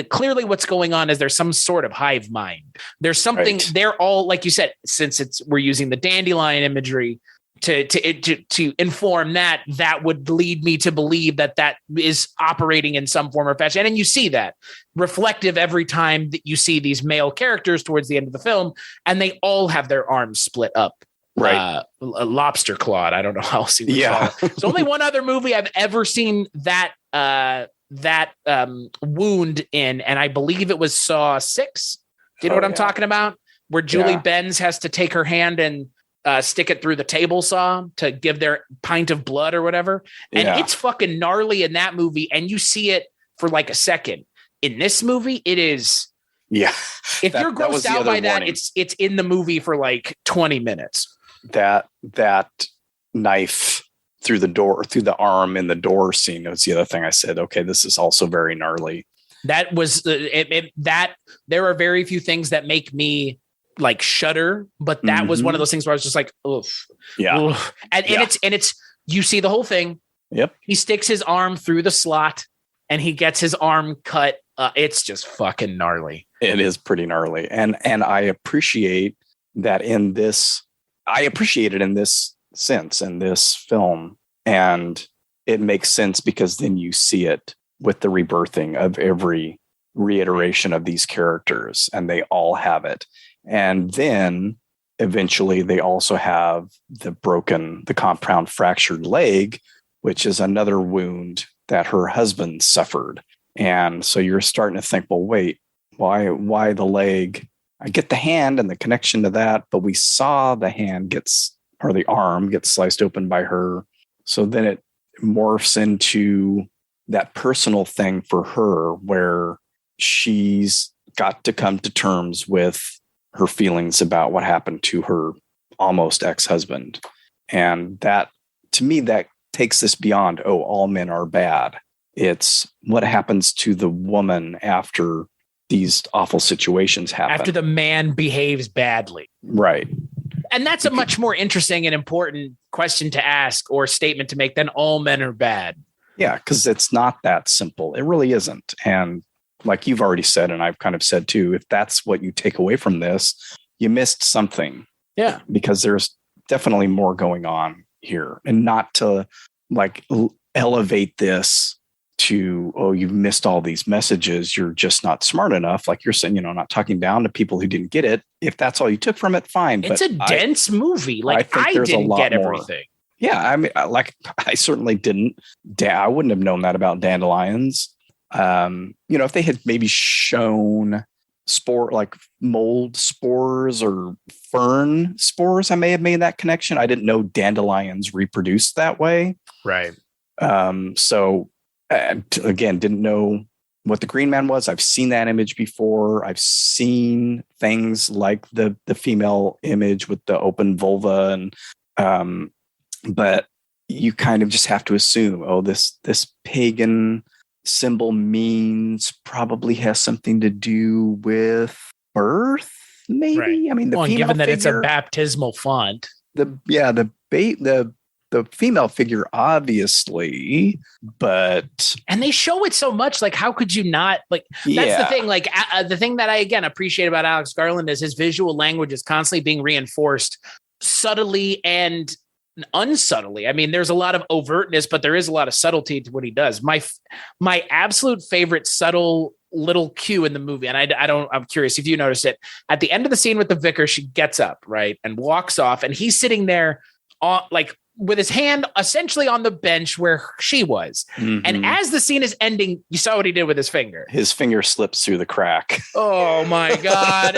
clearly what's going on is there's some sort of hive mind. There's something, they're all, like you said, since we're using the dandelion imagery to inform that would lead me to believe that is operating in some form or fashion. And you see that reflective every time that you see these male characters towards the end of the film, and they all have their arms split up Right. A lobster clawed. I don't know how else he would call it. It's only one other movie I've ever seen that wound in, and I believe it was Saw 6. Do you know what I'm talking about? Where Julie Benz has to take her hand and stick it through the table saw to give their pint of blood or whatever. And it's fucking gnarly in that movie, and you see it for like a second. In this movie, it is. Yeah. If you're grossed out by that, it's in the movie for like 20 minutes. That knife through the door, through the arm in the door scene was the other thing I said, okay, this is also very gnarly. That was that there are very few things that make me like shudder, but that was one of those things where I was just like, oof. Yeah. Oof. And it's you see the whole thing. Yep. He sticks his arm through the slot and he gets his arm cut. It's just fucking gnarly. It is pretty gnarly. And I appreciate that in this. I appreciate it in this sense, in this film. And it makes sense because then you see it with the rebirthing of every reiteration of these characters, and they all have it. And then eventually they also have the compound fractured leg, which is another wound that her husband suffered. And so you're starting to think, well, wait, why the leg? I get the hand and the connection to that, but we saw the the arm gets sliced open by her. So then it morphs into that personal thing for her where she's got to come to terms with her feelings about what happened to her almost ex-husband. And that, to me, that takes this beyond, oh, all men are bad. It's what happens to the woman after these awful situations happen. After the man behaves badly. Right. And that's a much more interesting and important question to ask or statement to make than all men are bad. Yeah, because it's not that simple. It really isn't. And like you've already said, and I've kind of said too, if that's what you take away from this, you missed something. Yeah. Because there's definitely more going on here. And not to like elevate this to, oh, you've missed all these messages, you're just not smart enough. Like you're saying, not talking down to people who didn't get it. If that's all you took from it, fine. It's a dense movie. Like I didn't get everything. Yeah, I mean, I certainly didn't. I wouldn't have known that about dandelions. If they had maybe shown like mold spores or fern spores, I may have made that connection. I didn't know dandelions reproduced that way. Right. So again, didn't know what the Green Man was. I've seen that image before. I've seen things like the female image with the open vulva, and but you kind of just have to assume, oh, this pagan symbol probably has something to do with birth, maybe. Right. I mean, the female given that figure, it's a baptismal font. The female figure, obviously, and they show it so much. Like, how could you not? Like, that's the thing. Like, the thing that I again appreciate about Alex Garland is his visual language is constantly being reinforced subtly and unsubtly. I mean, there's a lot of overtness, but there is a lot of subtlety to what he does. My absolute favorite subtle little cue in the movie, and I'm curious if you noticed it. At the end of the scene with the vicar, she gets up, right, and walks off, and he's sitting there, with his hand essentially on the bench where she was. Mm-hmm. And as the scene is ending, you saw what he did with his finger. His finger slips through the crack. Oh my God.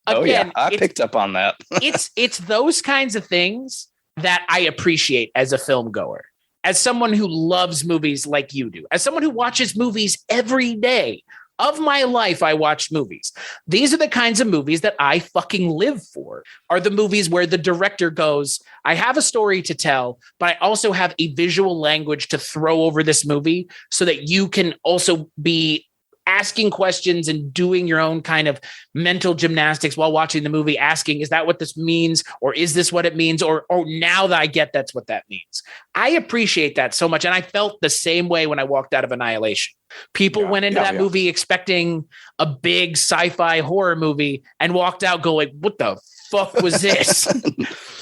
I picked up on that. it's those kinds of things that I appreciate as a film goer, as someone who loves movies like you do, as someone who watches movies every day. Of my life, I watch movies. These are the kinds of movies that I fucking live for, are the movies where the director goes, I have a story to tell, but I also have a visual language to throw over this movie so that you can also be asking questions and doing your own kind of mental gymnastics while watching the movie, asking, is that what this means? Or is this what it means? Or now that I get that's what that means. I appreciate that so much. And I felt the same way when I walked out of Annihilation. People went into that movie expecting a big sci-fi horror movie and walked out going, what the fuck was this?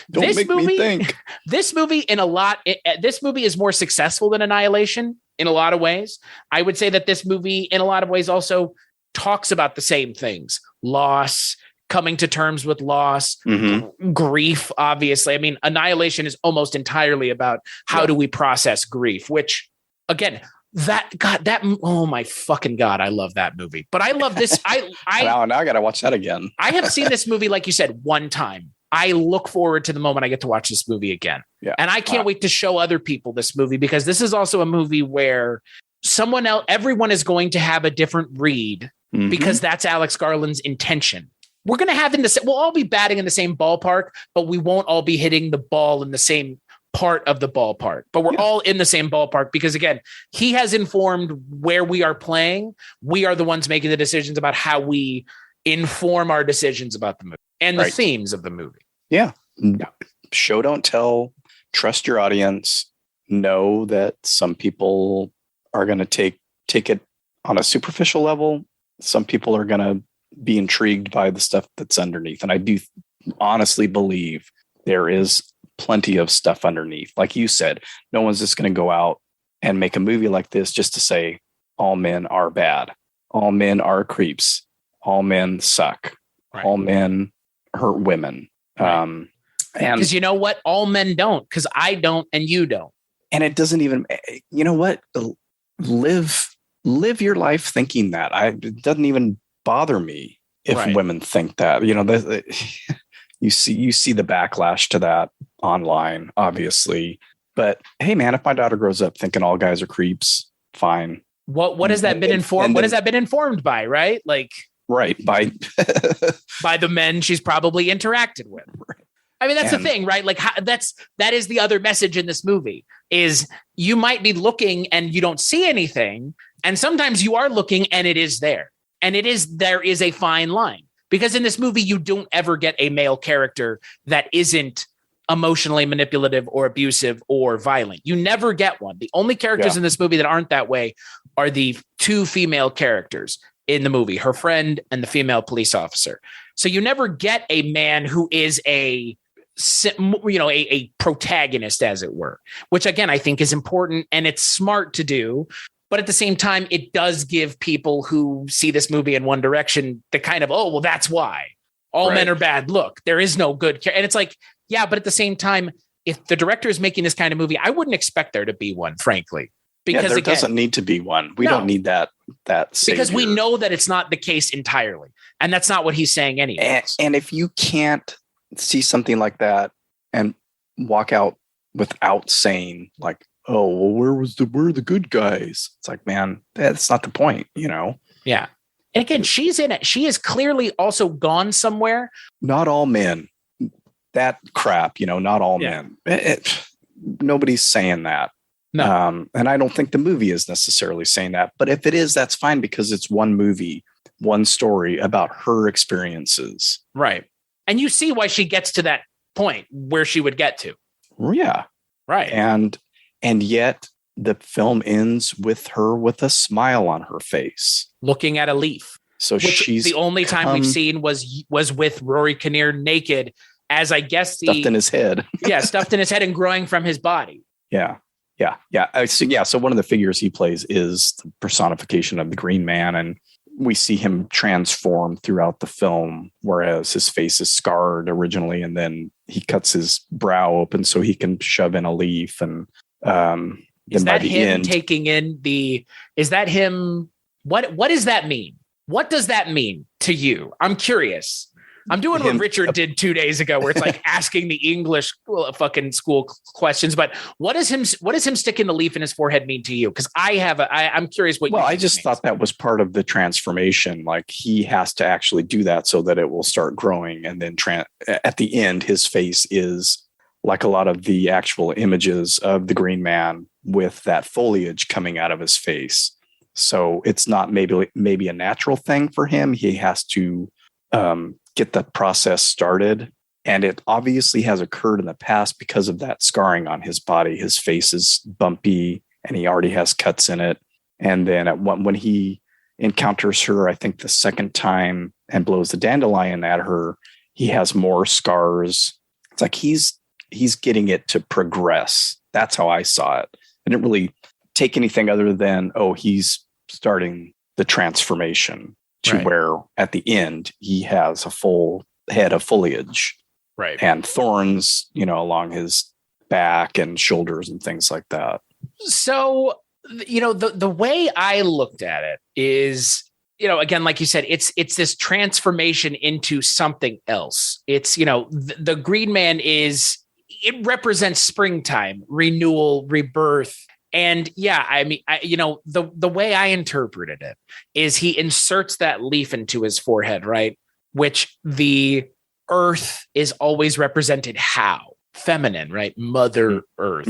Don't make me think. This movie is more successful than Annihilation in a lot of ways. I would say that this movie in a lot of ways also talks about the same things: loss, coming to terms with loss, grief, obviously. I mean, Annihilation is almost entirely about how do we process grief, which, again, oh my fucking God, I love that movie. But I love this. Now I got to watch that again. I have seen this movie, like you said, one time. I look forward to the moment I get to watch this movie again. Yeah. And I can't wait to show other people this movie, because this is also a movie where everyone is going to have a different read, because that's Alex Garland's intention. We're going to have we'll all be batting in the same ballpark, but we won't all be hitting the ball in the same part of the ballpark, but we're all in the same ballpark, because again, he has informed where we are playing. We are the ones making the decisions about how we inform our decisions about the movie and the themes of the movie. Yeah. Show, don't tell, trust your audience, know that some people are going to take it on a superficial level. Some people are going to be intrigued by the stuff that's underneath. And I do honestly believe there is plenty of stuff underneath. Like you said, no one's just going to go out and make a movie like this just to say all men are bad. All men are creeps. All men suck. Right. All men hurt women. Right. And because you know what? All men don't, because I don't and you don't. And it doesn't even, you know what? Live your life thinking that. It doesn't even bother me if women think that. You know, you see the backlash to that online, obviously. But hey, man, if my daughter grows up thinking all guys are creeps, fine. What has that been informed? What has that been informed by? Right, like by by the men she's probably interacted with. I mean, that's the thing, right? Like that is the other message in this movie is you might be looking and you don't see anything. And sometimes you are looking and it is there. And there is a fine line, because in this movie, you don't ever get a male character that isn't emotionally manipulative or abusive or violent. You never get one. The only characters in this movie that aren't that way are the two female characters in the movie, her friend and the female police officer. So you never get a man who is a protagonist, as it were, which again, I think is important and it's smart to do. But at the same time, it does give people who see this movie in one direction the kind of, oh, well, that's why all men are bad. Look, there is no good. And it's like, yeah, but at the same time, if the director is making this kind of movie, I wouldn't expect there to be one, frankly, because there doesn't need to be one. We don't need that savior. Because we know that it's not the case entirely. And that's not what he's saying anyway. And if you can't see something like that and walk out without saying like, oh, well, where are the good guys? It's like, man, that's not the point, you know? Yeah. And again, she's in it. She is clearly also gone somewhere. Not all men. That crap, not all men. Nobody's saying that. No. And I don't think the movie is necessarily saying that. But if it is, that's fine, because it's one movie, one story about her experiences. Right. And you see why she gets to that point where she would get to. Yeah. Right. And yet the film ends with her with a smile on her face, looking at a leaf. So she's the only time we've seen was with Rory Kinnear naked, as I guess stuffed in his head. Stuffed in his head and growing from his body. Yeah. So one of the figures he plays is the personification of the Green Man, and we see him transform throughout the film, whereas his face is scarred originally, and then he cuts his brow open so he can shove in a leaf. And is that him taking in is that him? What does that mean? What does that mean to you? I'm curious. I'm doing what Richard did 2 days ago, where it's like asking the English fucking school questions. But what does him sticking the leaf in his forehead mean to you? Because I'm curious what. Well, I just thought that was part of the transformation. Like he has to actually do that so that it will start growing, and then at the end, his face is like a lot of the actual images of the Green Man with that foliage coming out of his face. So it's not maybe a natural thing for him. He has to get the process started. And it obviously has occurred in the past because of that scarring on his body. His face is bumpy and he already has cuts in it. And then when he encounters her, I think the second time, and blows the dandelion at her, he has more scars. It's like he's getting it to progress. That's how I saw it. I didn't really take anything other than, he's starting the transformation. to Right. where at the end he has a full head of foliage Right. and thorns, along his back and shoulders and things like that. So, the way I looked at it is, again, like you said, it's this transformation into something else. It's, the Green Man it represents springtime, renewal, rebirth. And yeah, I mean, the way I interpreted it is he inserts that leaf into his forehead, right? Which the earth is always represented how? Feminine, right? Mother Earth,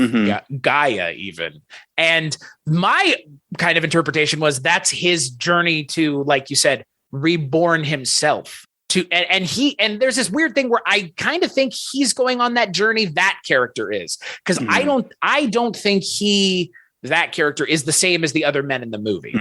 Gaia even. And my kind of interpretation was that's his journey to, like you said, reborn himself. And there's this weird thing where I kind of think he's going on that journey. That character is, because I don't think that character is the same as the other men in the movie.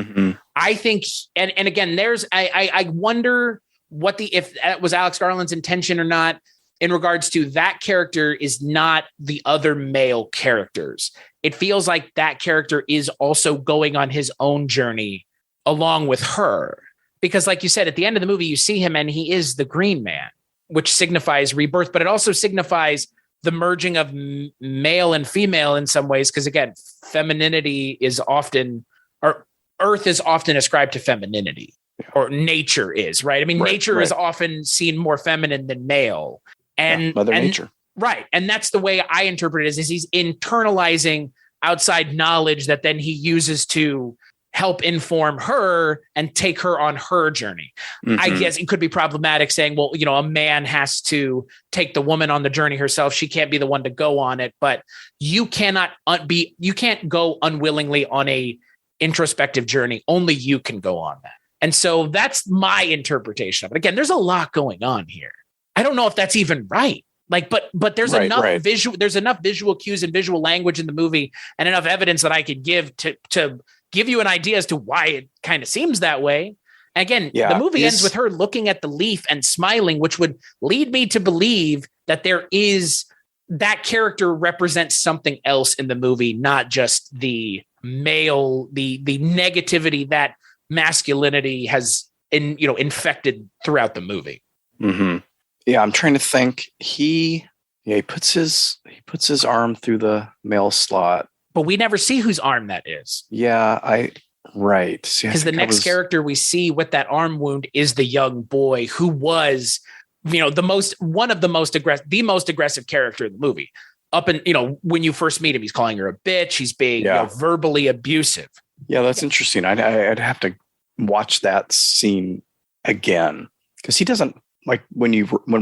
I think, and again, I wonder if that was Alex Garland's intention or not, in regards to that character is not the other male characters. It feels like that character is also going on his own journey along with her. Because like you said, at the end of the movie, you see him and he is the Green Man, which signifies rebirth, but it also signifies the merging of male and female in some ways. Because again, femininity is often, or earth is often ascribed to femininity, or nature is, right? I mean, nature is often seen more feminine than male. And Mother Nature. Right. And that's the way I interpret it is he's internalizing outside knowledge that then he uses to help inform her and take her on her journey. I guess it could be problematic saying, well, a man has to take the woman on the journey herself. She can't be the one to go on it, but you can't go unwillingly on a introspective journey. Only you can go on that. And so that's my interpretation of it. Again, there's a lot going on here. I don't know if that's even right. But there's enough visual cues and visual language in the movie and enough evidence that I could give to give you an idea as to why it kind of seems that way. And again, the movie ends with her looking at the leaf and smiling, which would lead me to believe that that character represents something else in the movie, not just the male, the negativity that masculinity has infected throughout the movie. Yeah, I'm trying to think. He puts his arm through the male slot, but we never see whose arm that is. Yeah, right. Because the next character we see with that arm wound is the young boy who was, the most aggressive character in the movie. When you first meet him, he's calling her a bitch. He's being verbally abusive. Yeah, that's interesting. I'd have to watch that scene again because he doesn't. Like when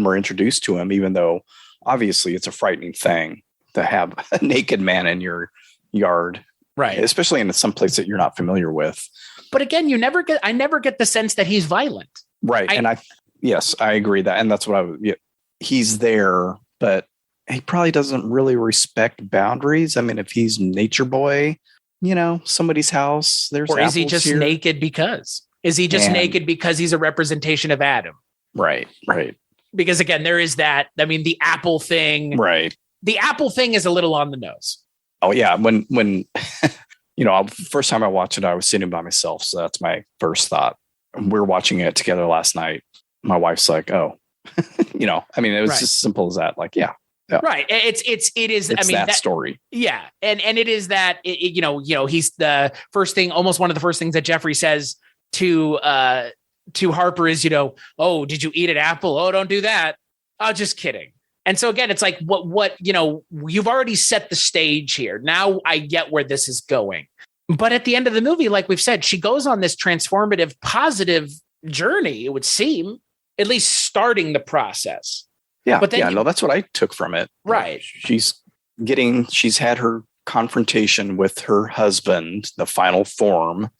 we're introduced to him, even though obviously it's a frightening thing to have a naked man in your yard, right? Especially in some place that you're not familiar with. But again, I never get the sense that he's violent, right? Yes, I agree that, and that's what he's there, but he probably doesn't really respect boundaries. I mean, if he's nature boy, somebody's house, or is he just naked because? Is he just naked because he's a representation of Adam? Right. Because again, there is that. I mean, the apple thing. Right. The apple thing is a little on the nose. Oh yeah. When first time I watched it, I was sitting by myself, so that's my first thought. We're watching it together last night. My wife's like, "Oh," I mean, it was just simple as that. Like, yeah. Right. It is. I mean, that story. Yeah, and it is that. He's the first thing. Almost one of the first things that Jeffrey says to Harper is, "Oh, did you eat an apple? Oh, don't do that." Oh, just kidding. And so again, it's like what you've already set the stage here. Now I get where this is going. But at the end of the movie, like we've said, she goes on this transformative, positive journey, it would seem, at least starting the process. Yeah. But then that's what I took from it. Right. She's had her confrontation with her husband, the final form.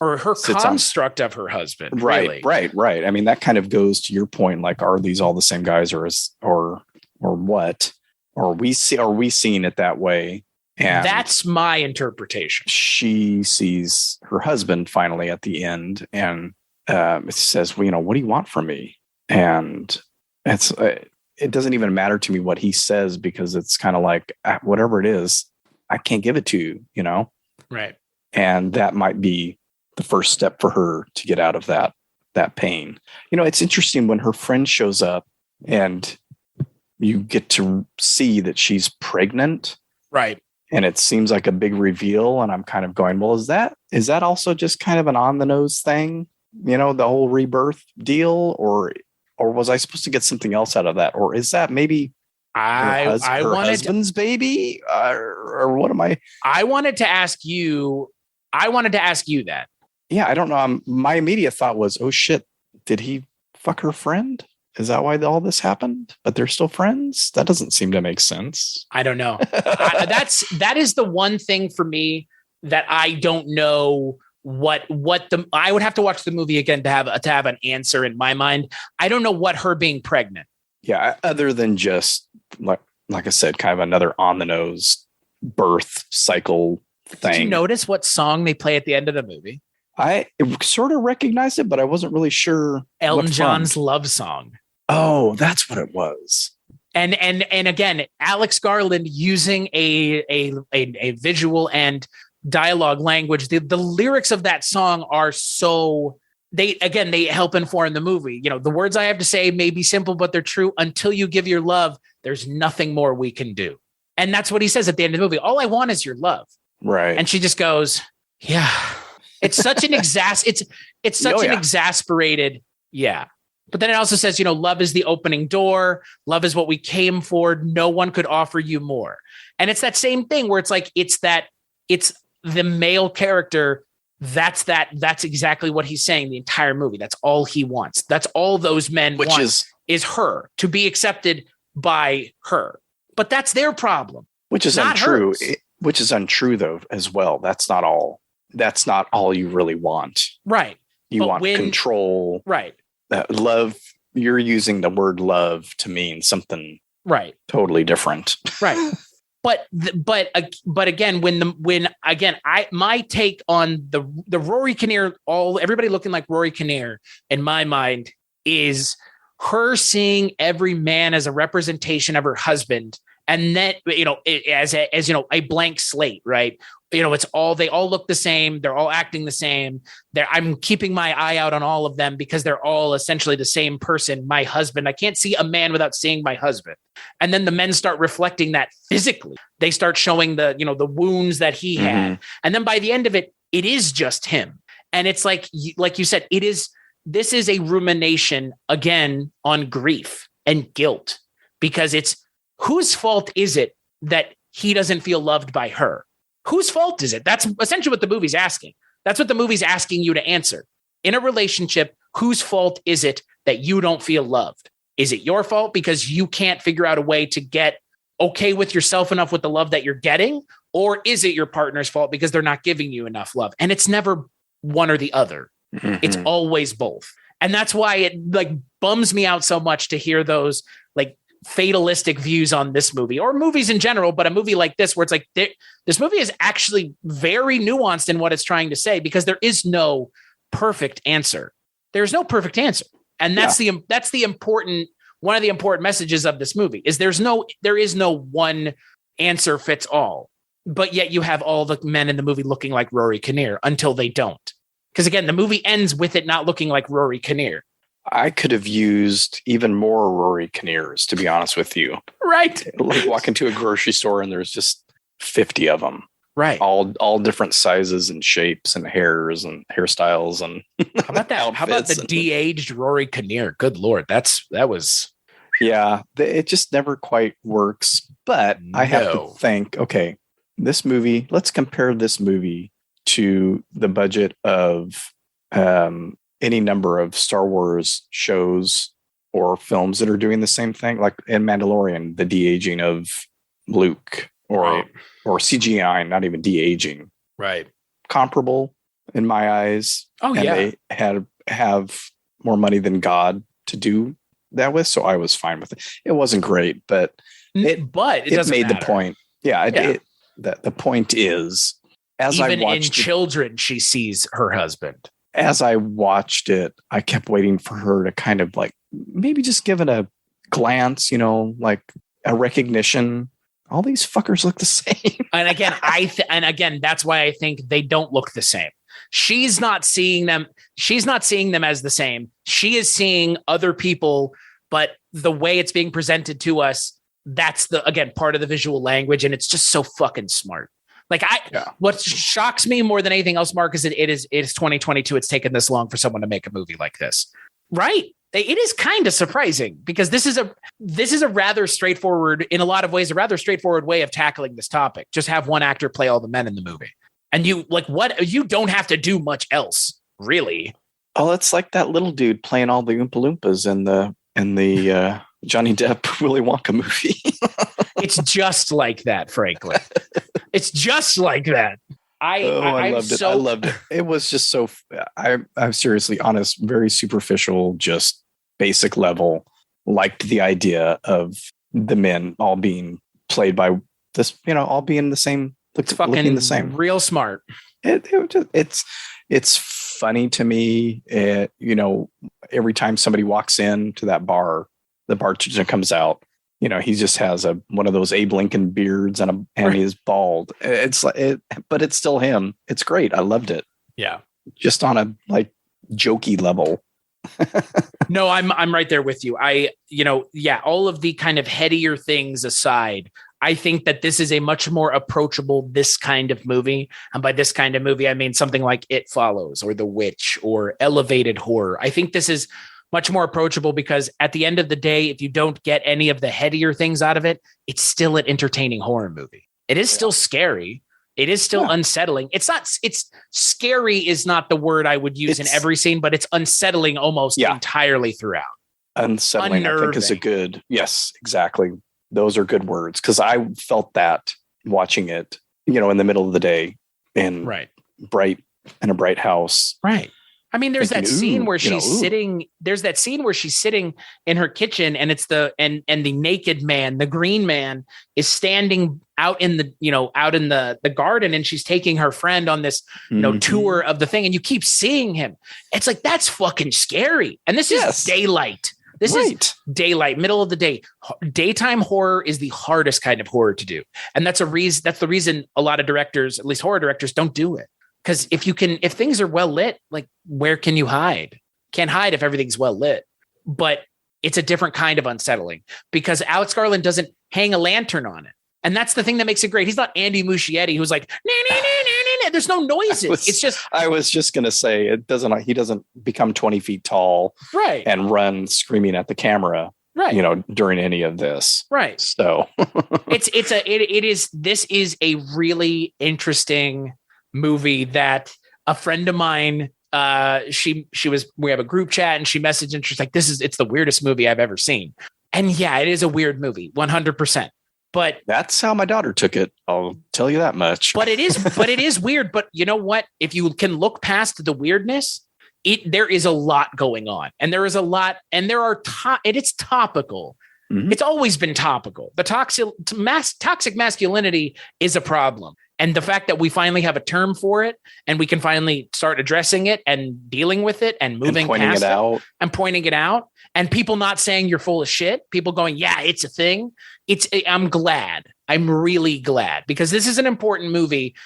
Or her construct of her husband. Right. I mean, that kind of goes to your point. Like, are these all the same guys or what? Or are we seeing it that way? And that's my interpretation. She sees her husband finally at the end and it says, well, what do you want from me? And it doesn't even matter to me what he says, because it's kind of like, whatever it is, I can't give it to you, Right. And that might be the first step for her to get out of that that pain. It's interesting when her friend shows up and you get to see that she's pregnant. Right. And it seems like a big reveal. And I'm kind of going, well, is that also just kind of an on the nose thing? The whole rebirth deal, or was I supposed to get something else out of that? Or is that maybe her husband's baby? Or what am I? I wanted to ask you that. Yeah, I don't know. My immediate thought was, oh shit, did he fuck her friend? Is that why all this happened? But they're still friends? That doesn't seem to make sense. I don't know. That is the one thing for me that I don't know I would have to watch the movie again to have an answer in my mind. I don't know what her being pregnant. Yeah, other than just like I said, kind of another on the nose birth cycle thing. Did you notice what song they play at the end of the movie? I sort of recognized it, but I wasn't really sure. Elton John's love song. Oh, that's what it was. And again, Alex Garland using a visual and dialogue language. The lyrics of that song are so they help inform the movie. The words I have to say may be simple, but they're true. Until you give your love, there's nothing more we can do. And that's what he says at the end of the movie. All I want is your love. Right. And she just goes, yeah. It's such an exasperated, yeah. But then it also says, love is the opening door. Love is what we came for. No one could offer you more. And it's that same thing where it's like, it's the male character. That's exactly what he's saying the entire movie. That's all he wants. That's all those men want is her, to be accepted by her. But that's their problem. Which is untrue. Which is untrue though, as well. That's not all you really want. Right. You want control. Right. Love. You're using the word love to mean something right. Totally different. Right. But again, my take on the Rory Kinnear, everybody looking like Rory Kinnear in my mind is her seeing every man as a representation of her husband. And then, as a blank slate, right? They all look the same. They're all acting the same. I'm keeping my eye out on all of them because they're all essentially the same person. My husband, I can't see a man without seeing my husband. And then the men start reflecting that physically. They start showing the wounds that he had. And then by the end of it, it is just him. And it's like you said, this is a rumination again on grief and guilt, because it's, whose fault is it that he doesn't feel loved by her? Whose fault is it? That's essentially what the movie's asking. That's what the movie's asking you to answer. In a relationship, whose fault is it that you don't feel loved? Is it your fault because you can't figure out a way to get okay with yourself enough with the love that you're getting? Or is it your partner's fault because they're not giving you enough love? And it's never one or the other. It's always both. And that's why it bums me out so much to hear those fatalistic views on this movie or movies in general, but a movie like this where it's like this movie is actually very nuanced in what it's trying to say, because there is no perfect answer. There's no perfect answer. And that's the important, one of the important messages of this movie is there is no one answer fits all, but yet you have all the men in the movie looking like Rory Kinnear until they don't. Because again, the movie ends with it not looking like Rory Kinnear. I could have used even more Rory Kinnears, to be honest with you. Right. Like walk into a grocery store and there's just 50 of them. Right. All different sizes and shapes and hairs and hairstyles and how about that? How about the de-aged Rory Kinnear? Good Lord. That was. Yeah. It just never quite works. But I have to think, okay, this movie, let's compare this movie to the budget of any number of Star Wars shows or films that are doing the same thing, like in Mandalorian, the de-aging of Luke, or CGI, not even de-aging. Right. Comparable in my eyes. Oh, and yeah. They have more money than God to do that with, so I was fine with it. It wasn't great, but it made the point. Yeah. The point is, as even I watched in children, she sees her husband. As I watched it, I kept waiting for her to kind of maybe just give it a glance, like a recognition. All these fuckers look the same. And again, that's why I think they don't look the same. she's not seeing them. She's not seeing them as the same. She is seeing other people, but the way it's being presented to us, that's again, part of the visual language. And it's just so fucking smart. Like what shocks me more than anything else, Mark, is that it is 2022. It's taken this long for someone to make a movie like this. Right. It is kind of surprising because this is a rather straightforward, in a lot of ways, a rather straightforward way of tackling this topic. Just have one actor play all the men in the movie. And you don't have to do much else, really. Oh, it's like that little dude playing all the Oompa Loompas in the Johnny Depp Willy Wonka movie. It's just like that, frankly. It's just like that. I loved it. I loved it. It was just so. I'm seriously honest, very superficial, just basic level. Liked the idea of the men all being played by this, all being the same. It's fucking the same. Real smart. It's funny to me. Every time somebody walks into that bar, the bartender comes out. He just has one of those Abe Lincoln beards and he's bald. It's but it's still him. It's great. I loved it. Yeah. Just on a jokey level. No, I'm right there with you. All of the kind of headier things aside, I think that this is a much more approachable, this kind of movie. And by this kind of movie, I mean something like It Follows or The Witch or elevated horror. I think this is much more approachable because at the end of the day, if you don't get any of the headier things out of it, it's still an entertaining horror movie. It is still scary. It is still unsettling. It's scary is not the word I would use in every scene, but it's unsettling almost entirely throughout. Unsettling, I think, is a good, yes, exactly. Those are good words. Cause I felt that watching it, in the middle of the day in a bright house. Right. I mean, there's that scene where she's sitting. There's that scene where she's sitting in her kitchen, and it's the naked man, the green man, is standing out in the garden, and she's taking her friend on this tour of the thing, and you keep seeing him. It's like that's fucking scary. And this is daylight. This is daylight, middle of the day. Daytime horror is the hardest kind of horror to do, and that's the reason a lot of directors, at least horror directors, don't do it. Because if things are well lit, like where can you hide? Can't hide if everything's well lit. But it's a different kind of unsettling because Alex Garland doesn't hang a lantern on it. And that's the thing that makes it great. He's not Andy Muschietti who's like, there's no noises. I was just going to say he doesn't become 20 feet tall and run screaming at the camera, during any of this. Right. So this is a really interesting movie that a friend of mine, we have a group chat and she messaged and she's like, it's the weirdest movie I've ever seen. And yeah, it is a weird movie, 100%. But that's how my daughter took it. I'll tell you that much. But it is weird. But you know what? If you can look past the weirdness, there is a lot going on, and there is a lot, and it's topical. Mm-hmm. It's always been topical. The toxic masculinity is a problem. And the fact that we finally have a term for it and we can finally start addressing it and dealing with it and moving past it and pointing it out and people not saying you're full of shit, people going, yeah, it's a thing. I'm glad. I'm really glad because this is an important movie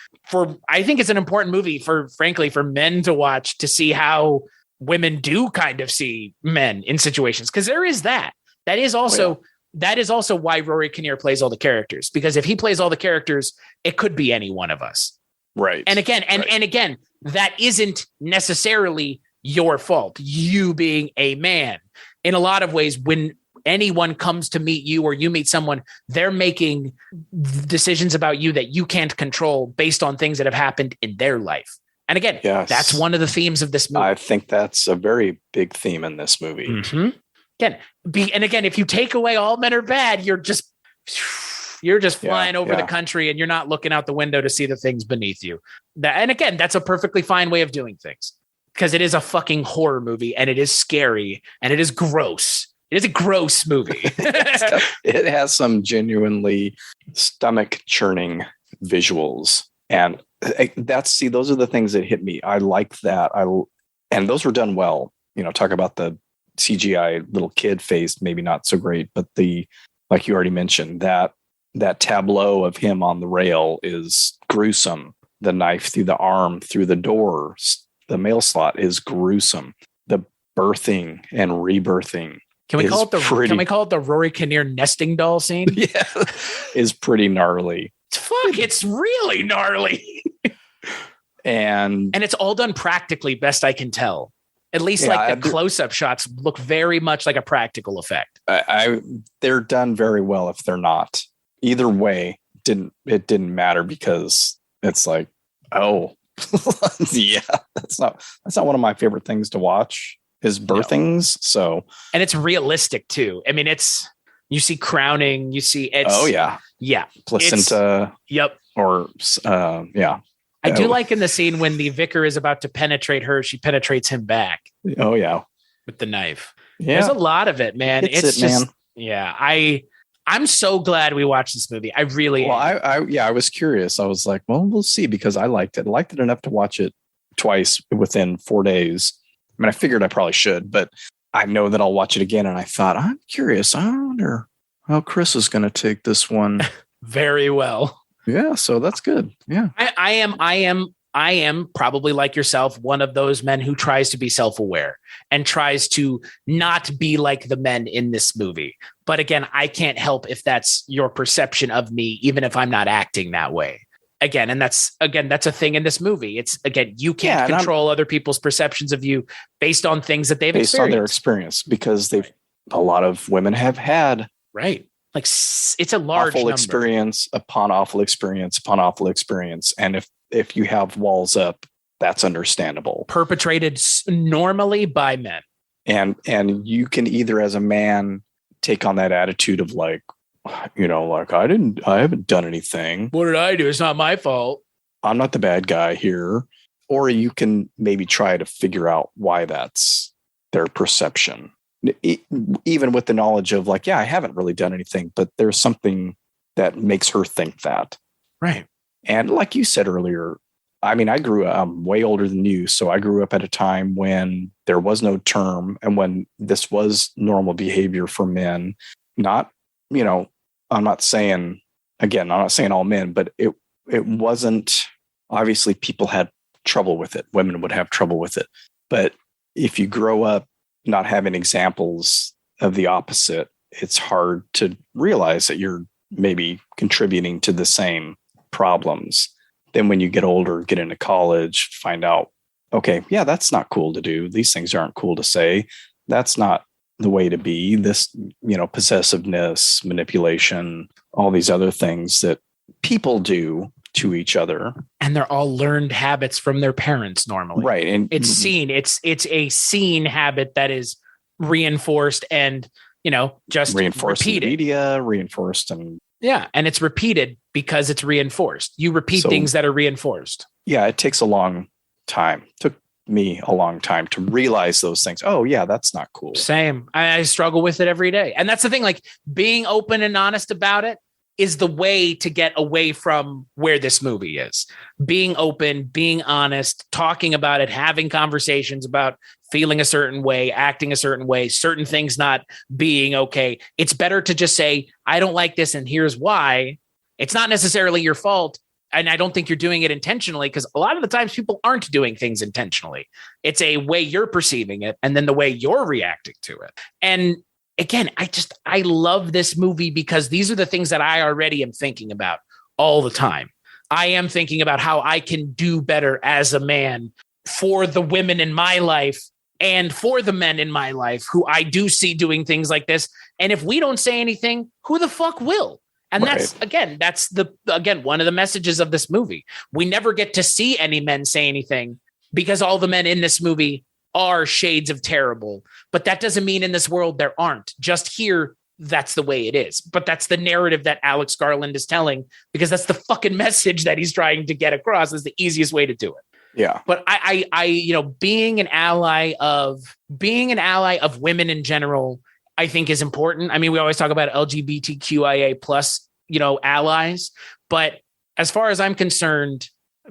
I think it's an important movie frankly, for men to watch to see how women do kind of see men in situations. Cause there is that. That is also why Rory Kinnear plays all the characters, because if he plays all the characters, it could be any one of us. Right. And again, that isn't necessarily your fault. You being a man, in a lot of ways, when anyone comes to meet you or you meet someone, they're making decisions about you that you can't control based on things that have happened in their life. And again, that's one of the themes of this movie. I think that's a very big theme in this movie. Mm-hmm. Again, if you take away all men are bad, you're just flying over the country and you're not looking out the window to see the things beneath you. And again, that's a perfectly fine way of doing things because it is a fucking horror movie and it is scary and it is gross. It is a gross movie. It has some genuinely stomach churning visuals. And those are the things that hit me. I like that. And those were done well. Talk about the CGI little kid face, maybe not so great, but like you already mentioned, that tableau of him on the rail is gruesome, the knife through the arm, through the door, the mail slot is gruesome. The birthing and rebirthing. Can we call it the Rory Kinnear nesting doll scene? Yeah, is pretty gnarly. Fuck, it's really gnarly. And it's all done practically, best I can tell. At least like the close-up shots look very much like a practical effect. They're done very well if they're not. Either way, it didn't matter because it's like, oh, yeah, that's not one of my favorite things to watch is birthings. No. So, and it's realistic too. I mean, you see crowning, you see it's. Oh yeah. Yeah. Placenta. Yep. Or yeah. I do like in the scene when the vicar is about to penetrate her, she penetrates him back. Oh yeah. With the knife. Yeah. There's a lot of it, man. It's just, man. Yeah. I'm so glad we watched this movie. I really am. I was curious. I was like, well, we'll see, because I liked it. I liked it enough to watch it twice within 4 days. I mean, I figured I probably should, but I know that I'll watch it again. And I thought, I'm curious. I wonder how Chris is going to take this one. Very well. Yeah. So that's good. Yeah. I am probably like yourself, one of those men who tries to be self-aware and tries to not be like the men in this movie. But again, I can't help if that's your perception of me, even if I'm not acting that way. And that's a thing in this movie. It's you can't control other people's perceptions of you based on things that they've experienced. Based on their experience, because a lot of women have had. Right. Like it's a large awful number. Experience upon awful experience upon awful experience. And if you have walls up, that's understandable. Perpetrated normally by men. And you can either as a man take on that attitude of like, like I haven't done anything. What did I do? It's not my fault. I'm not the bad guy here. Or you can maybe try to figure out why that's their perception. Even with the knowledge of like, yeah, I haven't really done anything, but there's something that makes her think that. Right. And like you said earlier, I mean, I'm way older than you. So I grew up at a time when there was no term and when this was normal behavior for men. Not, I'm not saying all men, but it wasn't, obviously people had trouble with it. Women would have trouble with it. But if you grow up not having examples of the opposite, it's hard to realize that you're maybe contributing to the same problems. Then when you get older, get into college, find out, okay, yeah, that's not cool to do. These things aren't cool to say. That's not the way to be. This, possessiveness, manipulation, all these other things that people do to each other. And they're all learned habits from their parents normally. Right. And it's seen. It's a seen habit that is reinforced and, just reinforced repeated. In the media, reinforced and yeah. And it's repeated because it's reinforced. You repeat things that are reinforced. Yeah. It takes a long time. It took me a long time to realize those things. Oh yeah, that's not cool. Same. I struggle with it every day. And that's the thing, like being open and honest about it is the way to get away from where this movie is. Being open, being honest, talking about it, having conversations about feeling a certain way, acting a certain way, certain things not being okay. It's better to just say, I don't like this and here's why. It's not necessarily your fault. And I don't think you're doing it intentionally, because a lot of the times people aren't doing things intentionally. It's a way you're perceiving it and then the way you're reacting to it. And again, I love this movie because these are the things that I already am thinking about all the time. I am thinking about how I can do better as a man for the women in my life and for the men in my life who I do see doing things like this. And if we don't say anything, who the fuck will? And that's one of the messages of this movie. We never get to see any men say anything because all the men in this movie are shades of terrible. But that doesn't mean in this world there aren't. Just here, that's the way it is. But that's the narrative that Alex Garland is telling, because that's the fucking message that he's trying to get across. Is the easiest way to do it. Yeah. But I being an ally of women in general, I think is important. I mean, we always talk about LGBTQIA plus, allies, but as far as I'm concerned,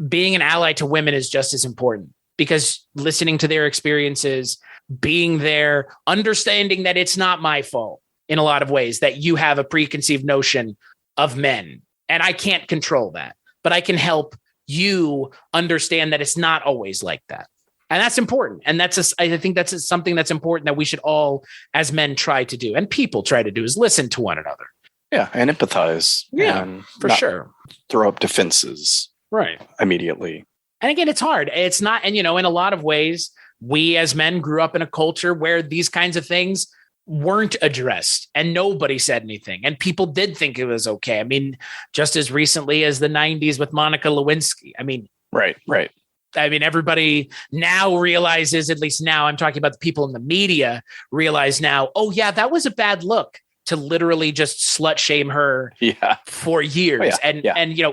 being an ally to women is just as important, because listening to their experiences, being there, understanding that it's not my fault in a lot of ways, that you have a preconceived notion of men, and I can't control that, but I can help you understand that it's not always like that. And that's important. And I think that's something that's important that we should all, as men, try to do. And people try to do, is listen to one another. Yeah. And empathize. Yeah, and for sure. Throw up defenses. Right. Immediately. And again, it's hard. It's not. And, in a lot of ways, we as men grew up in a culture where these kinds of things weren't addressed and nobody said anything. And people did think it was okay. I mean, just as recently as the 90s with Monica Lewinsky. I mean, right. I mean, everybody now realizes, at least now I'm talking about the people in the media, realize now, oh, yeah, that was a bad look, to literally just slut shame her for years and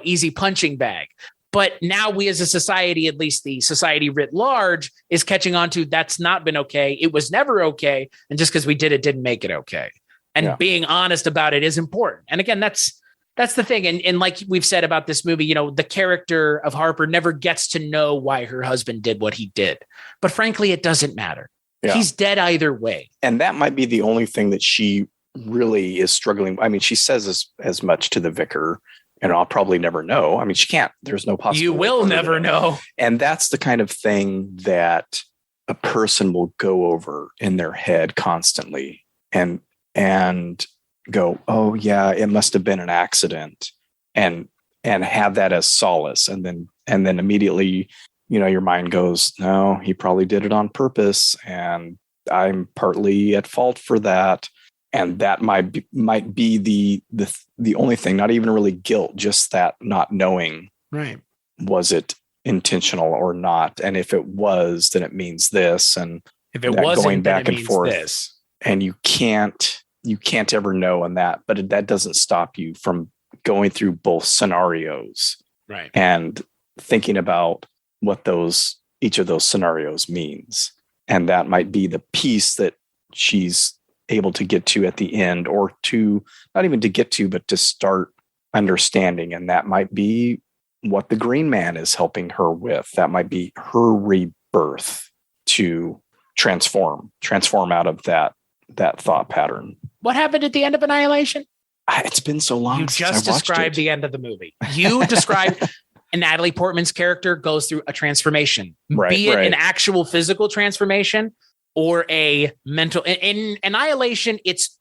easy punching bag. But now we as a society, at least the society writ large, is catching on to that's not been okay. It was never okay. And just because we did it didn't make it okay. And being honest about it is important. And again, that's the thing. And like we've said about this movie, the character of Harper never gets to know why her husband did what he did. But frankly, it doesn't matter. Yeah. He's dead either way. And that might be the only thing that she really is struggling. I mean, she says as much to the vicar, and I'll probably never know. I mean, she can't. There's no possibility. You will never know. And that's the kind of thing that a person will go over in their head constantly and go, oh yeah, it must have been an accident, and have that as solace. And then immediately, your mind goes, no, he probably did it on purpose, and I'm partly at fault for that. And that might be the only thing, not even really guilt, just that not knowing, right? Was it intentional or not? And if it was, then it means this. And if it wasn't, going back then it and forth, this. And you can't ever know on that, but that doesn't stop you from going through both scenarios, right? And thinking about what each of those scenarios means. And that might be the piece that she's able to get to at the end, or to not even to get to, but to start understanding. And that might be what the Green Man is helping her with. That might be her rebirth to transform out of that thought pattern. What happened at the end of Annihilation? It's been so long. You just described the end of the movie. You described and Natalie Portman's character goes through a transformation, be it an actual physical transformation or a mental. In Annihilation, it's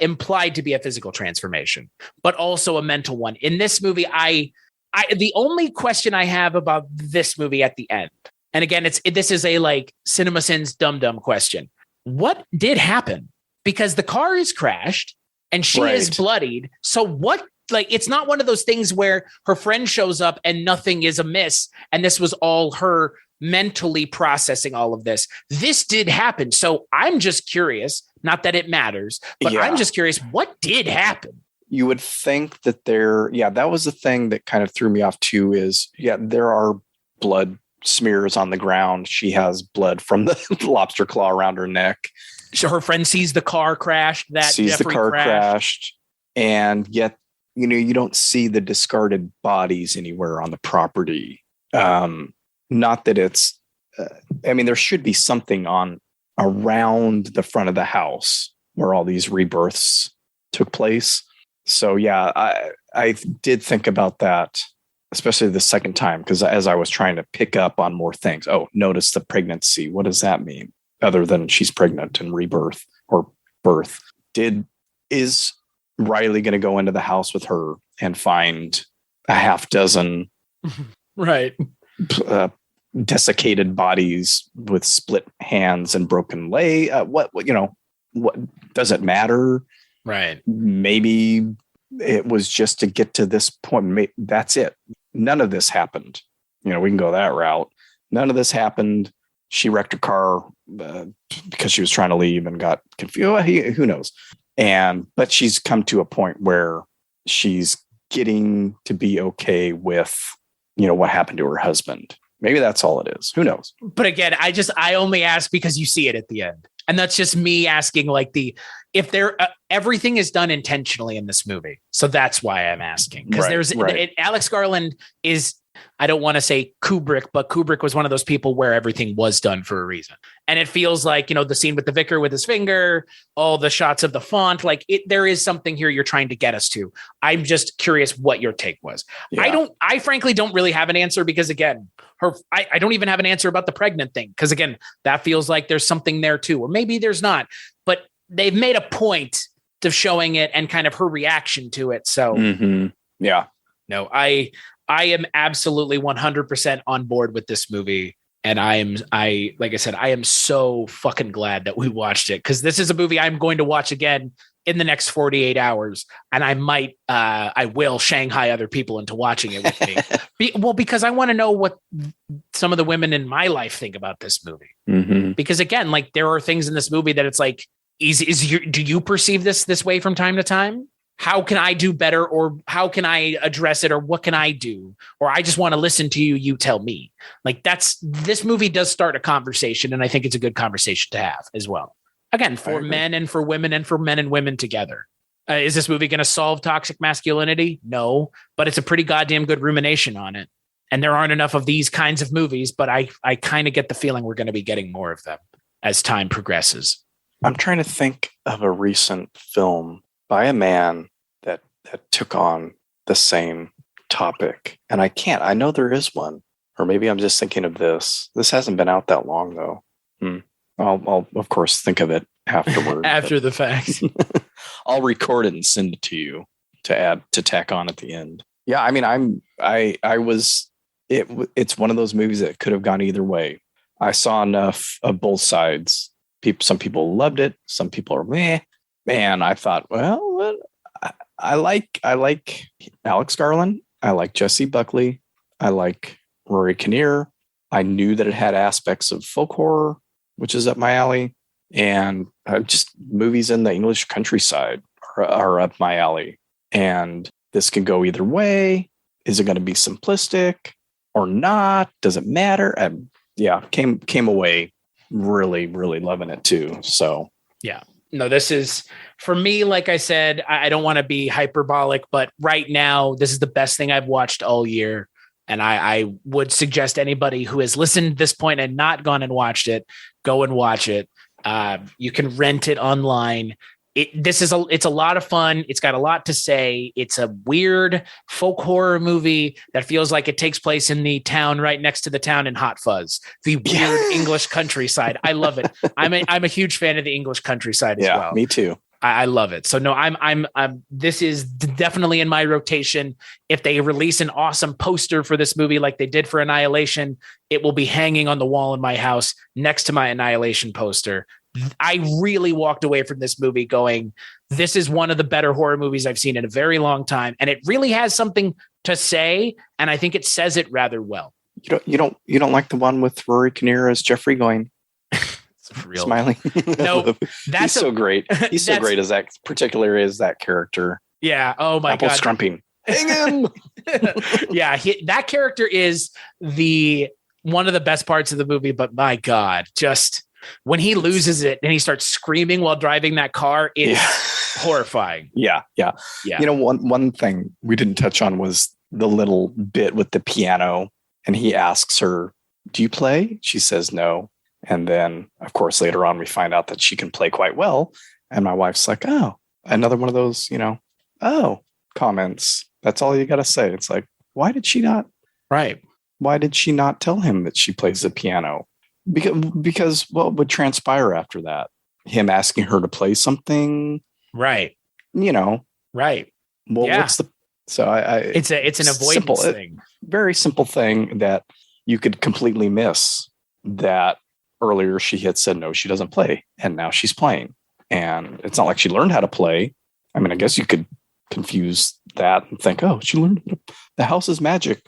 implied to be a physical transformation, but also a mental one. In this movie, the only question I have about this movie at the end, and again, this is a like CinemaSins dum-dum question. What did happen? Because the car is crashed and she is bloodied. So what? Like, it's not one of those things where her friend shows up and nothing is amiss, and this was all her mentally processing all of this. This did happen. So I'm just curious, not that it matters, but I'm just curious, what did happen? You would think that that was the thing that kind of threw me off too, is there are blood smears on the ground. She has blood from the lobster claw around her neck. So her friend sees the car crashed. The car crashed. And yet, you don't see the discarded bodies anywhere on the property. Not that it's, there should be something around the front of the house where all these rebirths took place. So I did think about that, especially the second time, because as I was trying to pick up on more things. Oh, notice the pregnancy. What does that mean? Other than she's pregnant and rebirth or birth. Is Riley going to go into the house with her and find a half dozen desiccated bodies with split hands and broken leg? What does it matter? Right. Maybe it was just to get to this point. That's it. None of this happened. We can go that route. None of this happened. She wrecked her car because she was trying to leave and got confused. Who knows? But she's come to a point where she's getting to be okay with, what happened to her husband. Maybe that's all it is. Who knows? But again, I only ask because you see it at the end. And that's just me asking, everything is done intentionally in this movie. So that's why I'm asking. Because Alex Garland is I don't want to say Kubrick, but Kubrick was one of those people where everything was done for a reason. And it feels like, the scene with the vicar with his finger, all the shots of the font, there is something here you're trying to get us to. I'm just curious what your take was. Yeah. I frankly don't really have an answer because again, I don't even have an answer about the pregnant thing. Cause again, that feels like there's something there too, or maybe there's not, but they've made a point of showing it and kind of her reaction to it. So yeah, no, I am absolutely 100% on board with this movie. And like I said, I am so fucking glad that we watched it. Cause this is a movie I'm going to watch again in the next 48 hours. And I will Shanghai other people into watching it with me. Because I want to know what some of the women in my life think about this movie. Because again, there are things in this movie that it's like, do you perceive this way from time to time? How can I do better, or how can I address it, or what can I do? Or I just want to listen to you. You tell me. This movie does start a conversation, and I think it's a good conversation to have as well. Again, for men and for women and for men and women together. Is this movie going to solve toxic masculinity? No, but it's a pretty goddamn good rumination on it. And there aren't enough of these kinds of movies, but I kind of get the feeling we're going to be getting more of them as time progresses. I'm trying to think of a recent film by a man that took on the same topic. And I know there is one, or maybe I'm just thinking of this. This hasn't been out that long though. I'll of course think of it afterward. After the fact. I'll record it and send it to you to tack on at the end. Yeah. I mean, it's one of those movies that could have gone either way. I saw enough of both sides. Some people loved it. Some people are meh. Man, I thought, well, I like Alex Garland. I like Jessie Buckley. I like Rory Kinnear. I knew that it had aspects of folk horror, which is up my alley. And just movies in the English countryside are up my alley. And this can go either way. Is it going to be simplistic or not? Does it matter? Came away really, really loving it too. So, yeah. No, this is, for me, like I said, I don't want to be hyperbolic, but right now, this is the best thing I've watched all year. And I would suggest anybody who has listened to this point and not gone and watched it, go and watch it. You can rent it online. It's a lot of fun. It's got a lot to say. It's a weird folk horror movie that feels like it takes place in the town right next to the town in Hot Fuzz, the weird English countryside. I love it. I'm a huge fan of the English countryside as well. Yeah, me too. I love it. So no, I'm this is definitely in my rotation. If they release an awesome poster for this movie, like they did for Annihilation, it will be hanging on the wall in my house next to my Annihilation poster. I really walked away from this movie going, this is one of the better horror movies I've seen in a very long time. And it really has something to say. And I think it says it rather well. You don't like the one with Rory Kinnear as Jeffrey going, real smiling? No, he's so great. He's so great as that, particularly as that character. Yeah. Oh my Apple God. Scrumping. Hang him. Yeah. That character is one of the best parts of the movie, but my God, just when he loses it and he starts screaming while driving that car, it's horrifying. Yeah. One thing we didn't touch on was the little bit with the piano, and he asks her, "Do you play?" She says no. And then, of course, later on, we find out that she can play quite well. And my wife's like, "Oh, another one of those, comments." That's all you got to say. It's like, why did she not? Right. Why did she not tell him that she plays the piano? Because what would transpire after that? Him asking her to play something, right? Right. Well, what's the? So it's an avoidance thing. Very simple thing that you could completely miss. That earlier she had said no, she doesn't play, and now she's playing. And it's not like she learned how to play. I mean, I guess you could confuse that and think, oh, she learned the house is magic.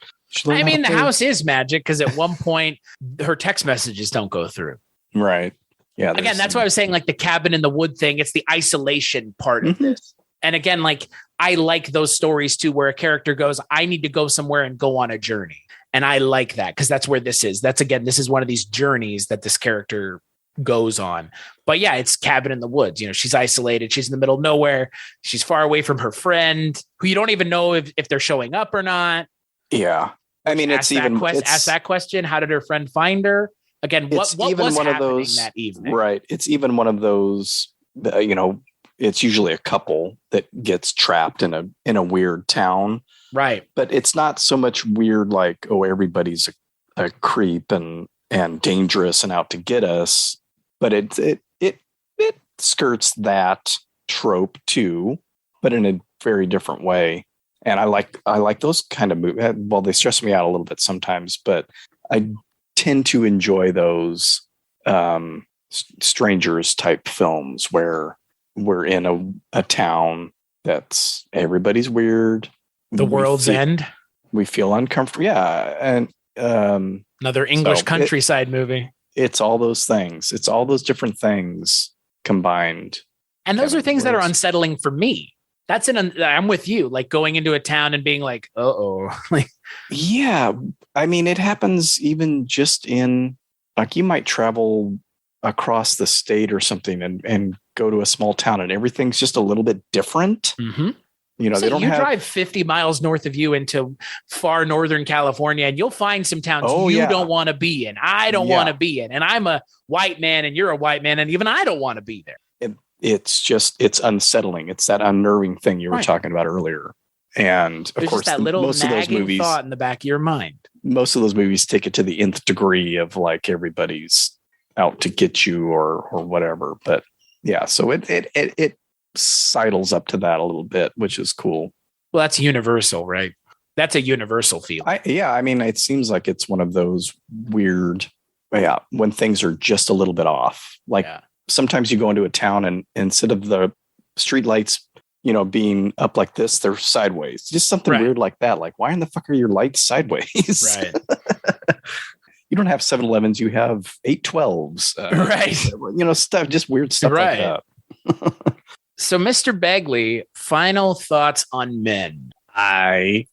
I mean, the house is magic because at one point her text messages don't go through. Right. Yeah. Again, that's why I was saying like the cabin in the wood thing. It's the isolation part of this. And again, like I like those stories too, where a character goes, I need to go somewhere and go on a journey. And I like that because that's where this is. This is one of these journeys that this character goes on. But yeah, it's cabin in the woods. She's isolated. She's in the middle of nowhere. She's far away from her friend who you don't even know if they're showing up or not. Yeah. I mean, it's even ask that question. How did her friend find her? Again, what was one happening of those, that evening? Right. It's even one of those, it's usually a couple that gets trapped in a weird town. Right. But it's not so much weird like, oh, everybody's a creep and dangerous and out to get us. But it skirts that trope too, but in a very different way. And I like those kind of movies. Well, they stress me out a little bit sometimes, but I tend to enjoy those strangers type films where we're in a town that's everybody's weird. The World's End. We feel uncomfortable. Yeah. And another English countryside movie. It's all those things. It's all those different things combined. And those are things that are unsettling for me. I'm with you, like going into a town and being like, uh-oh. Like, yeah. I mean, it happens even just in, like, you might travel across the state or something and go to a small town and everything's just a little bit different. Mm-hmm. So they don't drive 50 miles north of you into far northern California and you'll find some towns don't want to be in. I don't want to be in. And I'm a white man and you're a white man. And even I don't want to be there. It's unsettling. It's that unnerving thing you were talking about earlier. And of course, that little most of those movies, thought in the back of your mind. Most of those movies take it to the nth degree of like everybody's out to get you or whatever. But yeah, so it sidles up to that a little bit, which is cool. Well, that's universal, right? That's a universal feeling. I mean, it seems like it's one of those weird, when things are just a little bit off. Like sometimes you go into a town and instead of the street lights, being up like this, they're sideways. Just something weird like that. Like, why in the fuck are your lights sideways? Right. You don't have 7-Elevens, you have 812s. Right. Stuff, just weird stuff like that. So, Mr. Begley, final thoughts on Men. I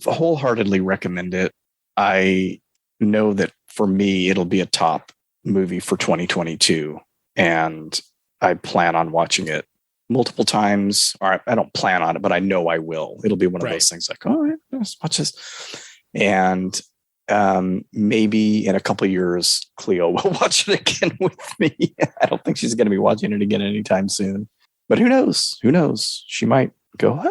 wholeheartedly recommend it. I know that for me, it'll be a top movie for 2022. And I plan on watching it multiple times. Or I don't plan on it, but I know I will. It'll be one of those things like, all right, let's watch this. And maybe in a couple of years, Cleo will watch it again with me. I don't think she's going to be watching it again anytime soon. But who knows? Who knows? She might go,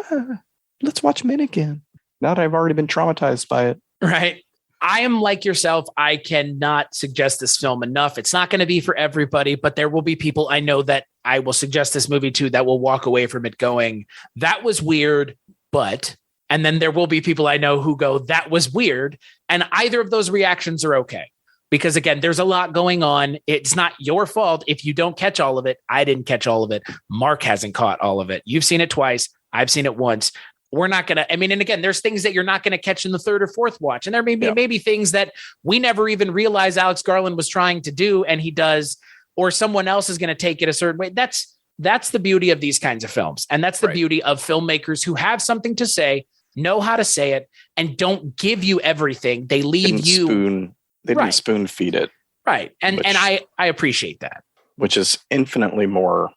let's watch Men again. Now that I've already been traumatized by it. Right. I am like yourself. I cannot suggest this film enough. It's not going to be for everybody, but there will be people I know that I will suggest this movie to that will walk away from it going, that was weird, but... And then there will be people I know who go, that was weird. And either of those reactions are okay. Because again, there's a lot going on. It's not your fault if you don't catch all of it. I didn't catch all of it. Mark hasn't caught all of it. You've seen it twice. I've seen it once. We're not going to, and again, there's things that you're not going to catch in the third or fourth watch. And there may be maybe things that we never even realized Alex Garland was trying to do and he does, or someone else is going to take it a certain way. That's the beauty of these kinds of films. And that's the beauty of filmmakers who have something to say, know how to say it, and don't give you everything. They leave you. They didn't spoon feed it. Right. And I appreciate that. Which is infinitely more,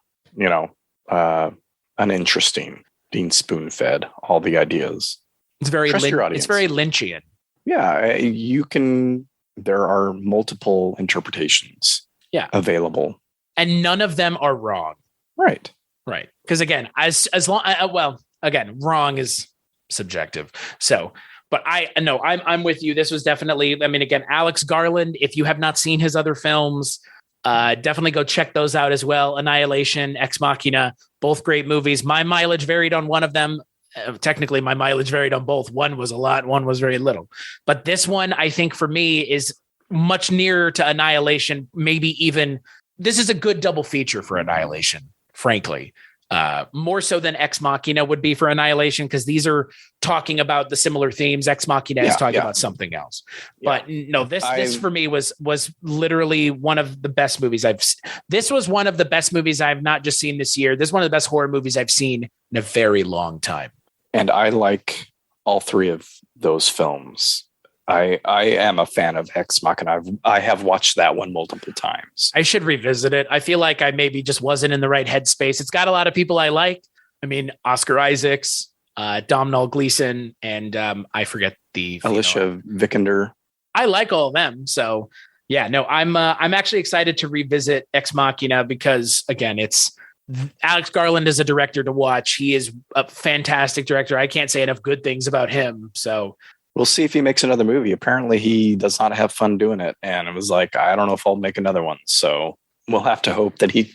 uninteresting, being spoon fed all the ideas. It's very Lynchian. Yeah. There are multiple interpretations available. And none of them are wrong. Right. Right. Because again, as long, wrong is subjective. So, but I'm with you. This was definitely, again, Alex Garland, if you have not seen his other films, definitely go check those out as well. Annihilation, Ex Machina, both great movies. My mileage varied on one of them. Technically, my mileage varied on both. One was a lot, one was very little. But this one, I think for me, is much nearer to Annihilation. Maybe even, this is a good double feature for Annihilation, frankly. More so than Ex Machina would be for Annihilation, because these are talking about the similar themes. Ex Machina is talking about something else. But no, this for me was literally one of the best movies this was one of the best movies I've not just seen this year. This is one of the best horror movies I've seen in a very long time. And I like all three of those films. I am a fan of Ex Machina. I have watched that one multiple times. I should revisit it. I feel like I maybe just wasn't in the right headspace. It's got a lot of people I like. Oscar Isaacs, Domhnall Gleeson, and I forget the Alicia Vikander. I like all of them. So yeah, no, I'm actually excited to revisit Ex Machina because again, it's Alex Garland is a director to watch. He is a fantastic director. I can't say enough good things about him. So we'll see if he makes another movie. Apparently he does not have fun doing it. And it was like, I don't know if I'll make another one. So we'll have to hope that he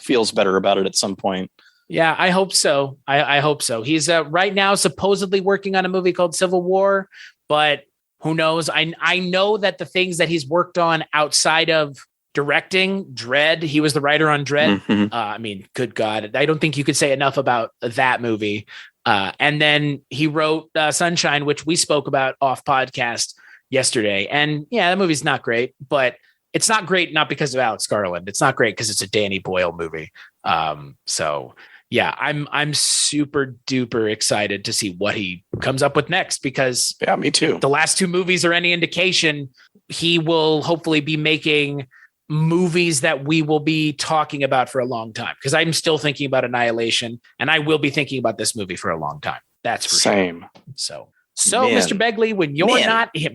feels better about it at some point. Yeah, I hope so. I hope so. He's right now supposedly working on a movie called Civil War, but who knows? I know that the things that he's worked on outside of directing, Dredd, he was the writer on Dredd. Mm-hmm. I mean, good God, I don't think you could say enough about that movie. And then he wrote Sunshine, which we spoke about off podcast yesterday. And yeah, that movie's not great, but it's not great not because of Alex Garland. It's not great because it's a Danny Boyle movie. So yeah, I'm super duper excited to see what he comes up with next because yeah, me too. The last two movies are any indication, he will hopefully be making movies that we will be talking about for a long time. Because I'm still thinking about Annihilation, and I will be thinking about this movie for a long time. That's for sure. So Mr. Begley, when you're not here,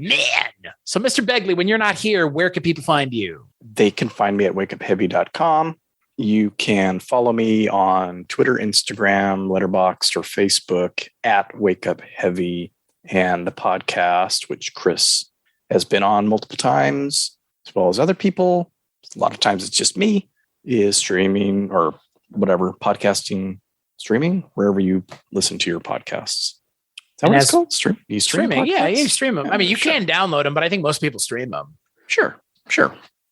So Mr. Begley, when you're not here, where can people find you? They can find me at wakeupheavy.com. You can follow me on Twitter, Instagram, Letterboxd, or Facebook at Wake Up Heavy, and the podcast, which Chris has been on multiple times, as well as other people. A lot of times it's just me, is streaming or whatever, podcasting, streaming, wherever you listen to your podcasts. Is that what it's called? You streaming? Podcasts? Yeah, you stream them. I mean, you can download them, but I think most people stream them. Sure.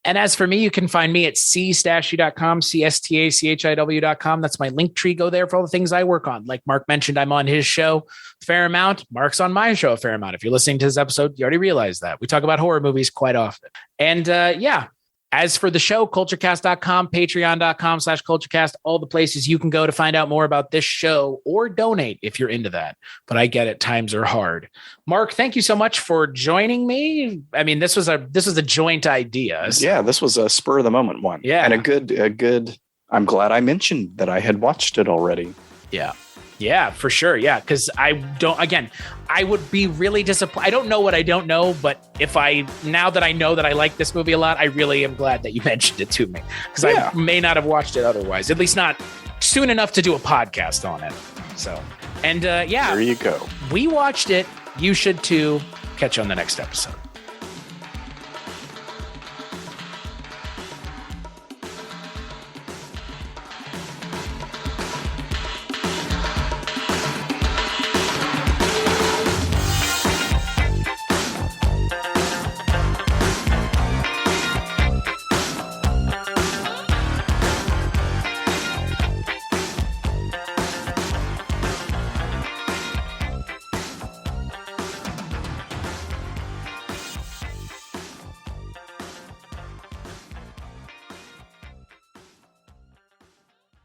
And as for me, you can find me at cstachiw.com, cstachiw.com. That's my link tree. Go there for all the things I work on. Like Mark mentioned, I'm on his show a fair amount. Mark's on my show a fair amount. If you're listening to this episode, you already realized that. We talk about horror movies quite often. And yeah, as for the show, Kulturecast.com, patreon.com/Kulturecast, all the places you can go to find out more about this show or donate if you're into that. But I get it. Times are hard. Mark, thank you so much for joining me. I mean, this was a joint idea. So. Yeah, this was a spur of the moment one. Yeah. And a good, I'm glad I mentioned that I had watched it already. Yeah. Yeah, for sure. Yeah. Cause I would be really disappointed. I don't know what I don't know, but now that I know that I like this movie a lot, I really am glad that you mentioned it to me because I may not have watched it otherwise, at least not soon enough to do a podcast on it. So, and yeah, there you go. We watched it. You should too. Catch you on the next episode.